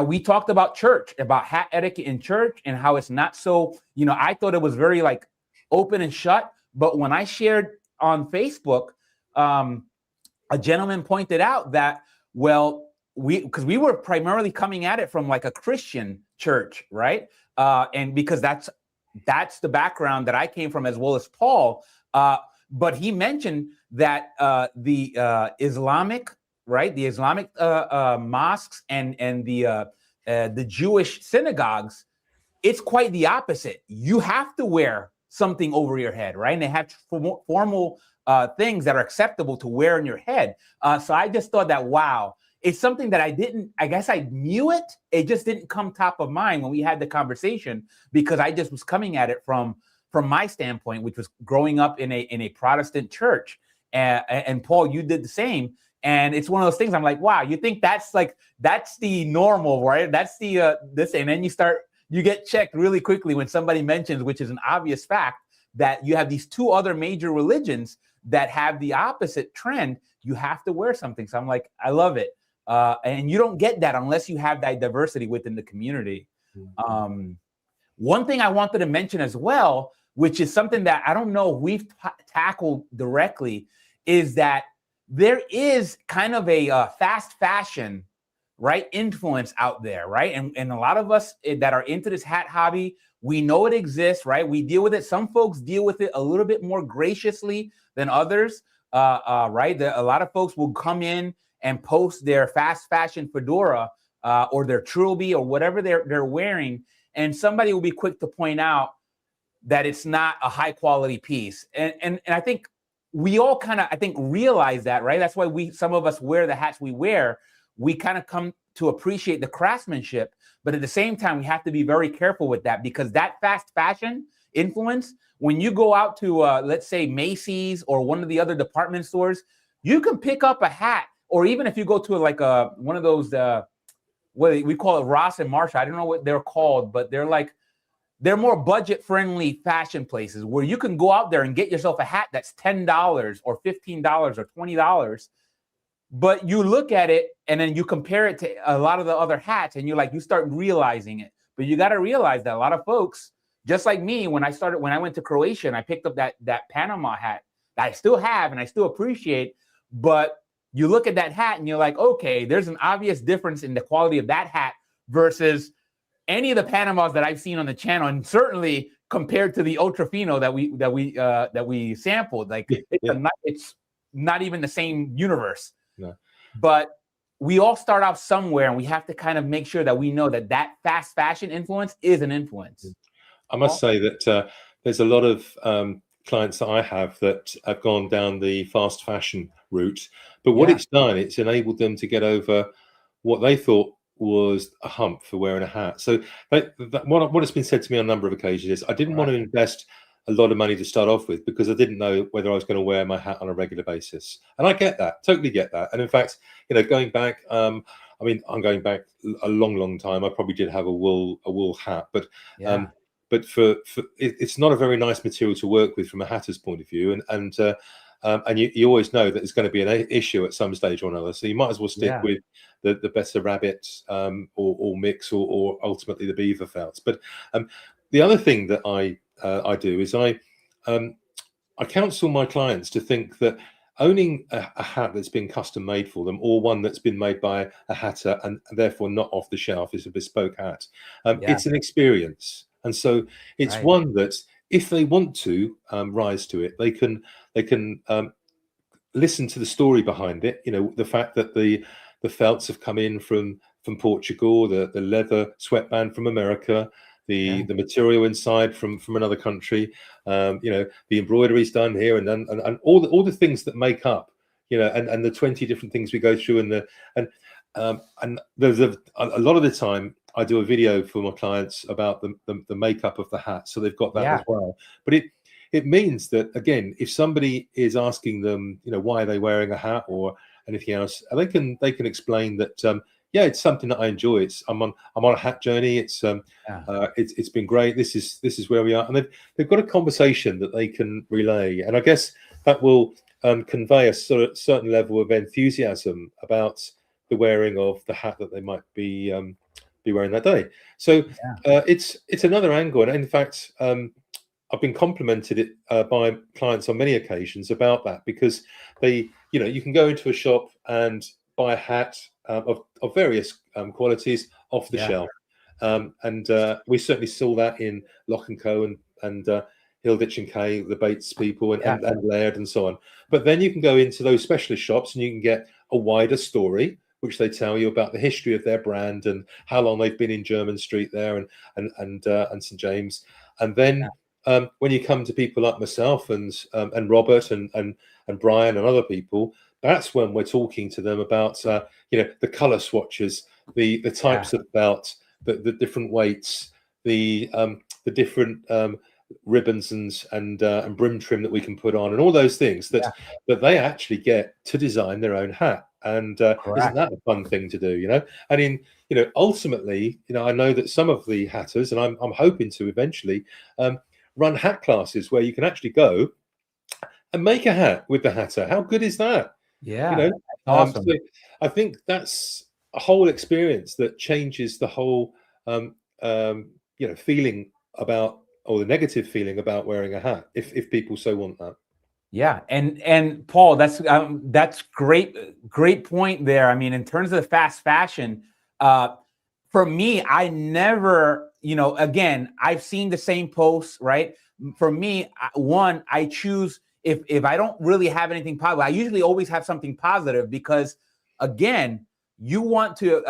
we talked about church, about hat etiquette in church, and how it's not so, I thought it was very like open and shut. But when I shared on Facebook, a gentleman pointed out that, because we were primarily coming at it from like a Christian church, right? And because that's the background that I came from, as well as Paul. But he mentioned that the Islamic, right, the Islamic mosques and the Jewish synagogues, it's quite the opposite. You have to wear something over your head, right? And they have formal things that are acceptable to wear in your head. So I just thought that, wow, it's something that I guess I knew it. It just didn't come top of mind when we had the conversation, because I just was coming at it from my standpoint, which was growing up in a Protestant church. And Paul, you did the same. And it's one of those things I'm like, wow, you think that's the normal, right? That's the this, and then you get checked really quickly when somebody mentions, which is an obvious fact, that you have these 2 other major religions that have the opposite trend. You have to wear something. So I'm like, I love it. And you don't get that unless you have that diversity within the community. One thing I wanted to mention as well, which is something that I don't know we've tackled directly, is that there is kind of a fast fashion, right, influence out there, right? And a lot of us that are into this hat hobby, we know it exists, right? We deal with it. Some folks deal with it a little bit more graciously than others, right? A lot of folks will come in and post their fast fashion fedora or their trilby or whatever they're wearing, and somebody will be quick to point out that it's not a high quality piece. And I think we all kind of, I think, realize that, right? That's why some of us wear the hats we wear. We kind of come to appreciate the craftsmanship, but at the same time, we have to be very careful with that, because that fast fashion influence, when you go out to, let's say, Macy's or one of the other department stores, you can pick up a hat, or even if you go to like one of those, what we call it, Ross and Marshall. I don't know what they're called, but they're more budget-friendly fashion places where you can go out there and get yourself a hat that's $10 or $15 or $20. But you look at it and then you compare it to a lot of the other hats, and you start realizing it. But you got to realize that a lot of folks, just like me, when I went to Croatia and I picked up that Panama hat that I still have and I still appreciate, but you look at that hat and you're like, okay, there's an obvious difference in the quality of that hat versus any of the Panamas that I've seen on the channel, and certainly compared to the Ultra Fino that we sampled. Like, it's not even the same universe. No. But we all start off somewhere, and we have to kind of make sure that we know that fast fashion influence is an influence. I must say that there's a lot of clients that I have that have gone down the fast fashion route, but what it's done, it's enabled them to get over what they thought was a hump for wearing a hat. So what has been said to me on a number of occasions is, I didn't want to invest a lot of money to start off with because I didn't know whether I was going to wear my hat on a regular basis. And I get that, totally get that. And in fact, going back, I'm going back a long time. I probably did have a wool hat, but for it's not a very nice material to work with from a hatter's point of view, and you always know that it's going to be an issue at some stage or another. So you might as well stick with the better rabbit or mix or ultimately the beaver felts. But the other thing that I do is I counsel my clients to think that owning a hat that's been custom made for them, or one that's been made by a hatter and therefore not off the shelf, is a bespoke hat. It's an experience, and so it's one that, if they want to rise to it, they can listen to the story behind it. The fact that the felts have come in from Portugal, the leather sweatband from America, the material inside from another country, the embroidery's done here, and all the things that make up, and the 20 different things we go through, and there's a lot of the time I do a video for my clients about the makeup of the hat, so they've got that as well. But it means that, again, if somebody is asking them, why are they wearing a hat or anything else, they can explain that. It's something that I enjoy. I'm on a hat journey. It's been great. This is where we are, and they've got a conversation that they can relay, and I guess that will convey a certain level of enthusiasm about the wearing of the hat that they might be wearing that day. So it's another angle, and in fact, I've been complimented by clients on many occasions about that, because you can go into a shop and buy a hat of various qualities off the shelf, and we certainly saw that in Lock & Co and Hilditch and Kay, the Bates people, and Laird and so on. But then you can go into those specialist shops and you can get a wider story, which they tell you about the history of their brand and how long they've been in Jermyn Street there and St James. And then when you come to people like myself and Robert and Brian and other people, that's when we're talking to them about the color swatches, the types of belt, the different weights, the different ribbons and brim trim that we can put on, and all those things that they actually get to design their own hat. And isn't that a fun thing to do? And ultimately, I know that some of the hatters, and I'm hoping to eventually run hat classes where you can actually go and make a hat with the hatter. How good is that? Awesome. So I think that's a whole experience that changes the whole feeling about, or the negative feeling about, wearing a hat, if people so want that. Yeah, and Paul, that's great point there. I mean, in terms of the fast fashion, for me, I never, again, I've seen the same posts, right? For me, I choose, if I don't really have anything positive, I usually always have something positive, because again, you want to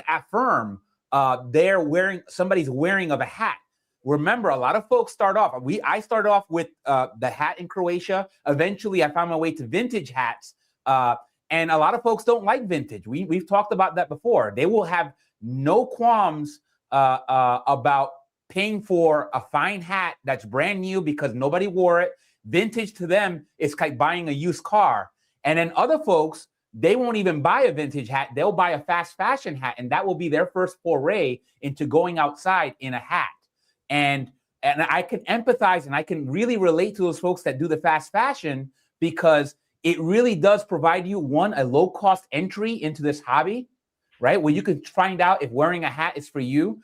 affirm somebody's wearing of a hat. remember, a lot of folks start off. I started off with the hat in Croatia. Eventually, I found my way to vintage hats. And a lot of folks don't like vintage. We've talked about that before. They will have no qualms about paying for a fine hat that's brand new because nobody wore it. Vintage to them is like buying a used car. And then other folks, they won't even buy a vintage hat. They'll buy a fast fashion hat, and that will be their first foray into going outside in a hat. And I can empathize and I can really relate to those folks that do the fast fashion, because it really does provide you, one, a low-cost entry into this hobby, right? Where you can find out if wearing a hat is for you.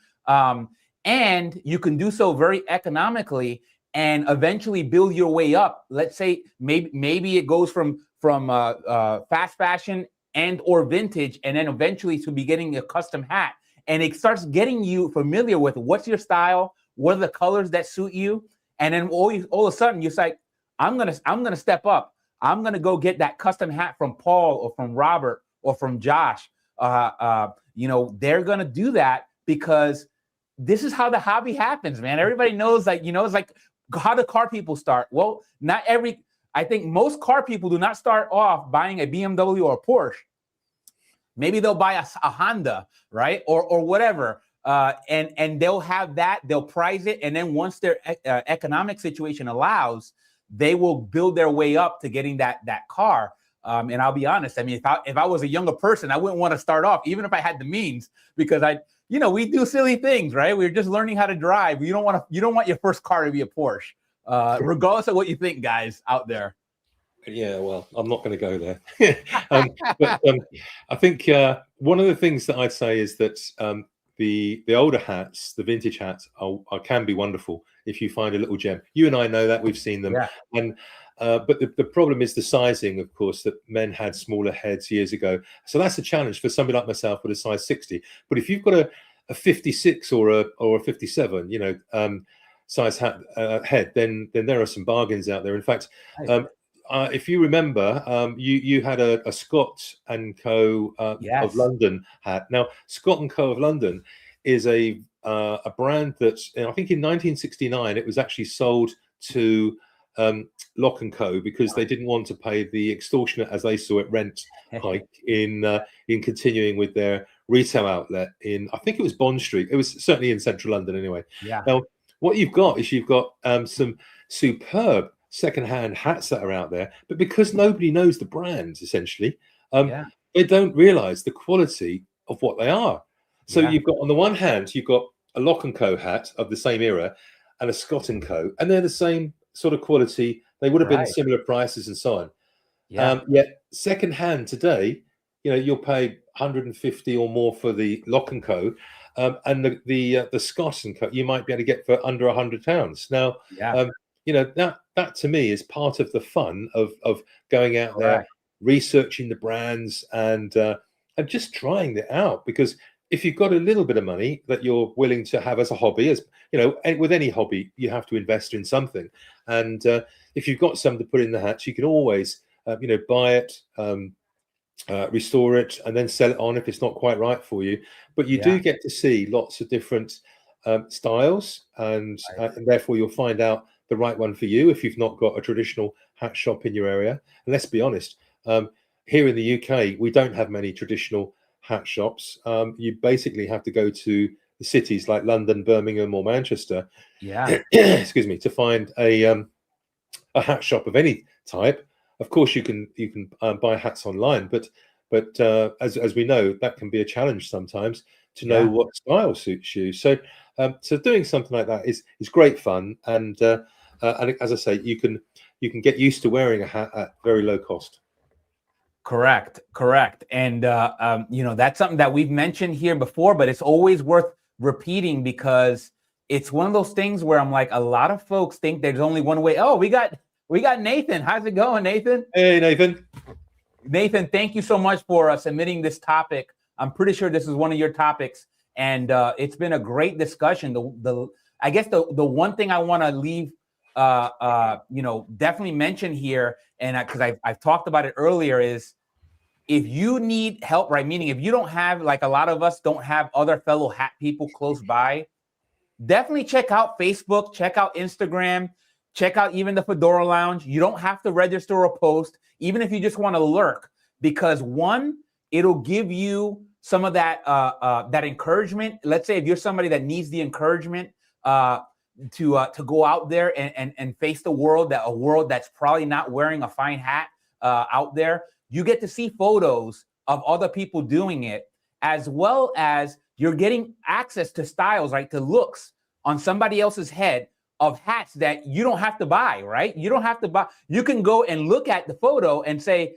And you can do so very economically and eventually build your way up. Let's say maybe it goes from fast fashion and or vintage, and then eventually to be getting a custom hat. And it starts getting you familiar with what's your style, what are the colors that suit you. And then all of a sudden you're like, I'm gonna step up. I'm gonna go get that custom hat from Paul or from Robert or from Josh. They're gonna do that because this is how the hobby happens, man. Everybody knows, like, it's like how do car people start? Well, I think most car people do not start off buying a BMW or a Porsche. Maybe they'll buy a Honda, right? Or whatever. And they'll have that, they'll price it. And then once their economic situation allows, they will build their way up to getting that car. And I'll be honest, I mean, if I was a younger person, I wouldn't want to start off, even if I had the means, because we do silly things, right? We're just learning how to drive. You don't want your first car to be a Porsche, regardless of what you think, guys out there. Yeah, well, I'm not going to go there. But I think one of the things that I'd say is that the older hats, the vintage hats, can be wonderful if you find a little gem. You and I know that, we've seen them. Yeah. And but the problem is the sizing, of course, that men had smaller heads years ago. So that's a challenge for somebody like myself with a size 60. But if you've got a 56 or a 57, size head, then there are some bargains out there. In fact, if you remember, you had a Scott and Co. Yes. of London hat. Now, Scott and Co. of London is a brand that, I think in 1969 it was actually sold to Lock and Co. because they didn't want to pay the extortionate, as they saw it, rent hike in continuing with their retail outlet in, I think it was Bond Street. It was certainly in central London anyway. Yeah. Now, what you've got some superb secondhand hats that are out there, but because nobody knows the brands, essentially, they don't realize the quality of what they are. So you've got, on the one hand, you've got a Lock and Co. hat of the same era and a Scott and Co. and they're the same sort of quality. They would have been similar prices and so on. Yet secondhand today, you'll pay 150 or more for the Lock and Co. And the Scott and Co. you might be able to get for under £100. Now, that to me is part of the fun of going out there, researching the brands and just trying it out. Because if you've got a little bit of money that you're willing to have as a hobby, as with any hobby, you have to invest in something. And if you've got some to put in the hats, you can always buy it, restore it, and then sell it on if it's not quite right for you. But you do get to see lots of different styles, and therefore you'll find out the right one for you if you've not got a traditional hat shop in your area. And let's be honest, here in the UK, we don't have many traditional hat shops. You basically have to go to the cities like London, Birmingham, or Manchester, excuse me, to find a hat shop of any type. Of course, you can buy hats online, but as we know, that can be a challenge sometimes to know what style suits you. So doing something like that is great fun, and as I say, you can get used to wearing a hat at very low cost. Correct. And that's something that we've mentioned here before, but it's always worth repeating because it's one of those things where I'm like, a lot of folks think there's only one way. Oh, we got Nathan. How's it going, Nathan? Hey, Nathan. Nathan, thank you so much for submitting this topic. I'm pretty sure this is one of your topics, and it's been a great discussion. I guess the one thing I want to leave, definitely mention here, and because I've talked about it earlier, is if you need help, right? Meaning if you don't have, like a lot of us don't have other fellow hat people close by, definitely check out Facebook, check out Instagram, check out even the Fedora Lounge. You don't have to register or post, even if you just want to lurk, because one, it'll give you some of that that encouragement. Let's say if you're somebody that needs the encouragement to go out there and face the world, that a world that's probably not wearing a fine hat out there, you get to see photos of other people doing it, as well as you're getting access to styles, right, to looks on somebody else's head of hats that you don't have to buy, right? You don't have to buy. You can go and look at the photo and say,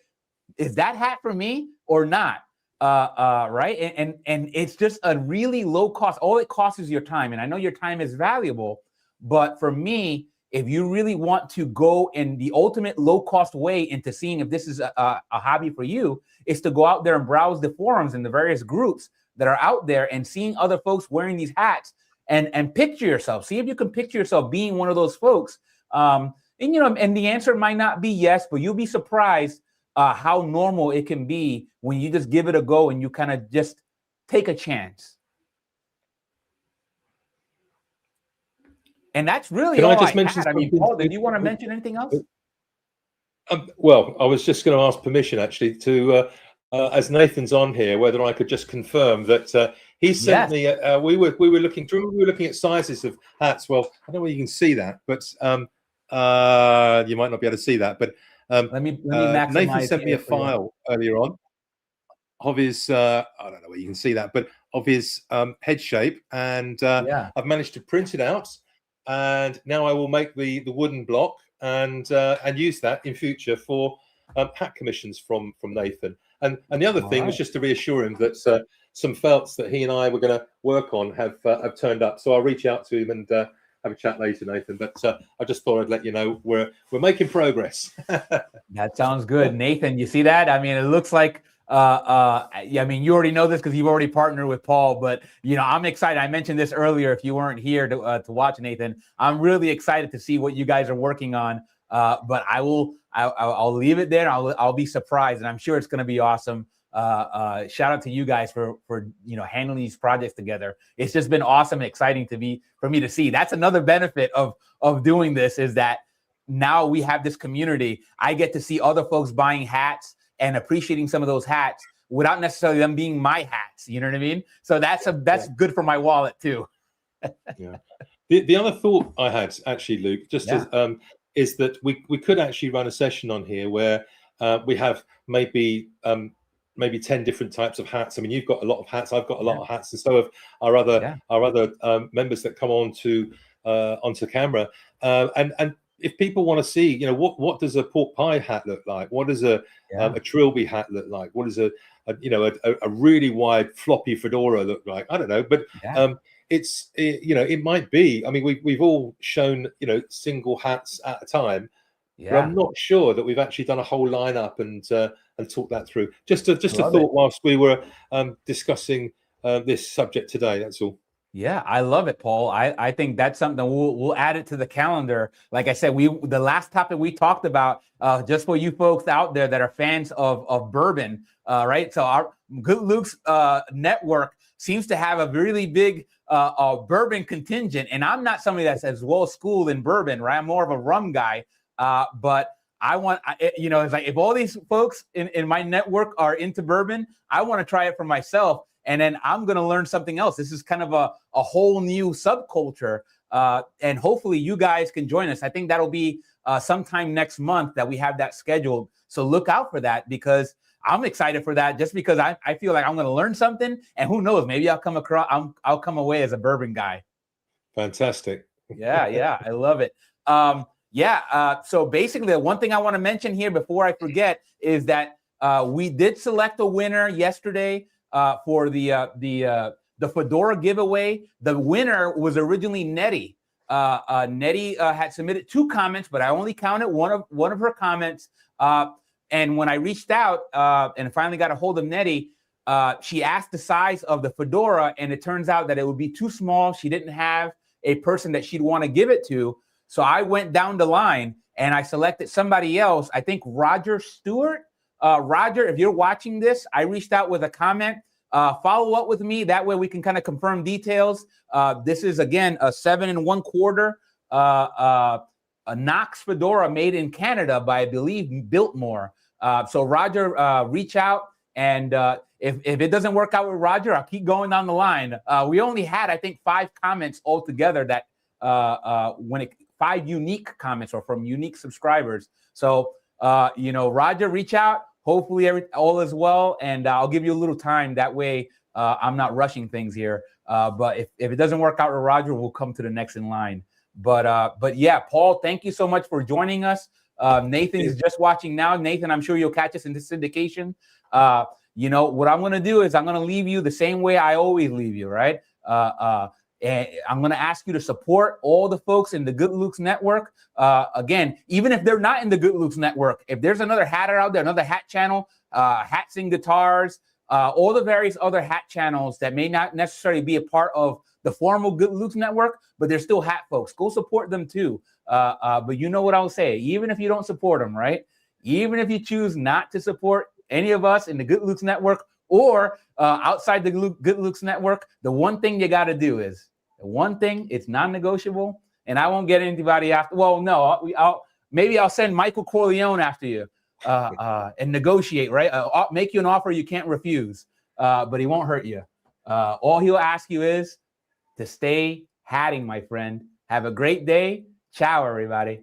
is that hat for me or not? Right? And it's just a really low cost. All it costs is your time. And I know your time is valuable, but for me, if you really want to go in the ultimate low cost way into seeing if this is a hobby for you, is to go out there and browse the forums and the various groups that are out there and seeing other folks wearing these hats and picture yourself. See if you can picture yourself being one of those folks. And the answer might not be yes, but you'll be surprised how normal it can be when you just give it a go and you kind of just take a chance. And that's really all I had. I mean, Paul, did you want to mention anything else? Well, I was just going to ask permission, actually, to, as Nathan's on here, whether I could just confirm that he sent me. We were looking through. We were looking at sizes of hats. Well, I don't know whether you can see that, but you might not be able to see that. But let me Nathan sent me a file earlier on of his. I don't know whether you can see that, but of his head shape, and I've managed to print it out. And now I will make the wooden block and use that in future for hat commissions from Nathan. And the other thing was just to reassure him that some felts that he and I were going to work on have turned up. So I'll reach out to him and have a chat later, Nathan. But I just thought I'd let you know we're making progress. That sounds good, Nathan. You see that? I mean, it looks like. I mean, you already know this because you've already partnered with Paul, but I'm excited. I mentioned this earlier. If you weren't here to watch, Nathan, I'm really excited to see what you guys are working on. But I'll leave it there. I'll be surprised, and I'm sure it's going to be awesome. Shout out to you guys for handling these projects together. It's just been awesome and exciting for me to see. That's another benefit of doing this, is that now we have this community. I get to see other folks buying hats and appreciating some of those hats without necessarily them being my hats. You know what I mean? So that's good for my wallet too. Yeah. The other thought I had, actually, Luke, just is that we could actually run a session on here where we have maybe 10 different types of hats. I mean, you've got a lot of hats, I've got a lot of hats, and so have our other members that come onto camera. And if people want to see, what does a pork pie hat look like? What does a trilby hat look like? What does a really wide floppy fedora look like? I don't know, but it might be. I mean, we've all shown single hats at a time, but I'm not sure that we've actually done a whole lineup and talked that through. Just a thought whilst we were discussing this subject today. That's all. Yeah, I love it, Paul. I think that's something we'll add it to the calendar. Like I said, the last topic we talked about, just for you folks out there that are fans of bourbon, right? So our Good Luke's network seems to have a really big bourbon contingent, and I'm not somebody that's as well schooled in bourbon, right? I'm more of a rum guy, but it's like if all these folks in my network are into bourbon, I want to try it for myself. And then I'm going to learn something else. This is kind of a whole new subculture. And hopefully you guys can join us. I think that'll be sometime next month that we have that scheduled. So look out for that, because I'm excited for that, just because I feel like I'm going to learn something. And who knows, maybe I'll come away as a bourbon guy. Fantastic. Yeah. I love it. So basically the one thing I want to mention here before I forget is that we did select a winner yesterday for the Fedora giveaway. The winner was originally Nettie. Nettie had submitted 2 comments, but I only counted one of her comments. And when I reached out and finally got a hold of Nettie, she asked the size of the Fedora, and it turns out that it would be too small. She didn't have a person that she'd want to give it to. So I went down the line and I selected somebody else. I think Roger Stewart. Roger, if you're watching this, I reached out with a comment. follow up with me. That way we can kind of confirm details. This is, again, a 7 1/4 a Knox Fedora made in Canada by, I believe, Biltmore. So Roger, reach out. And if it doesn't work out with Roger, I'll keep going down the line. We only had, I think, 5 comments altogether that 5 unique comments or from unique subscribers. So, Roger, reach out. Hopefully all is well. And I'll give you a little time. That way I'm not rushing things here. But if it doesn't work out with Roger, we'll come to the next in line. But yeah, Paul, thank you so much for joining us. Nathan is just watching now. Nathan, I'm sure you'll catch us in this syndication. What I'm going to do is I'm going to leave you the same way I always leave you, right? And I'm going to ask you to support all the folks in the Good Lukes Network. Again, even if they're not in the Good Lukes Network, if there's another hatter out there, another hat channel, Hats and Guitars, all the various other hat channels that may not necessarily be a part of the formal Good Lukes Network, but they're still hat folks. Go support them too. But you know what I'll say, even if you don't support them, right? Even if you choose not to support any of us in the Good Lukes Network or outside the Good Lukes Network, the one thing you got to do is, it's non-negotiable, and I won't get anybody after. Well, no, maybe I'll send Michael Corleone after you and negotiate, right? I'll make you an offer you can't refuse, but he won't hurt you. All he'll ask you is to stay hatting, my friend. Have a great day. Ciao, everybody.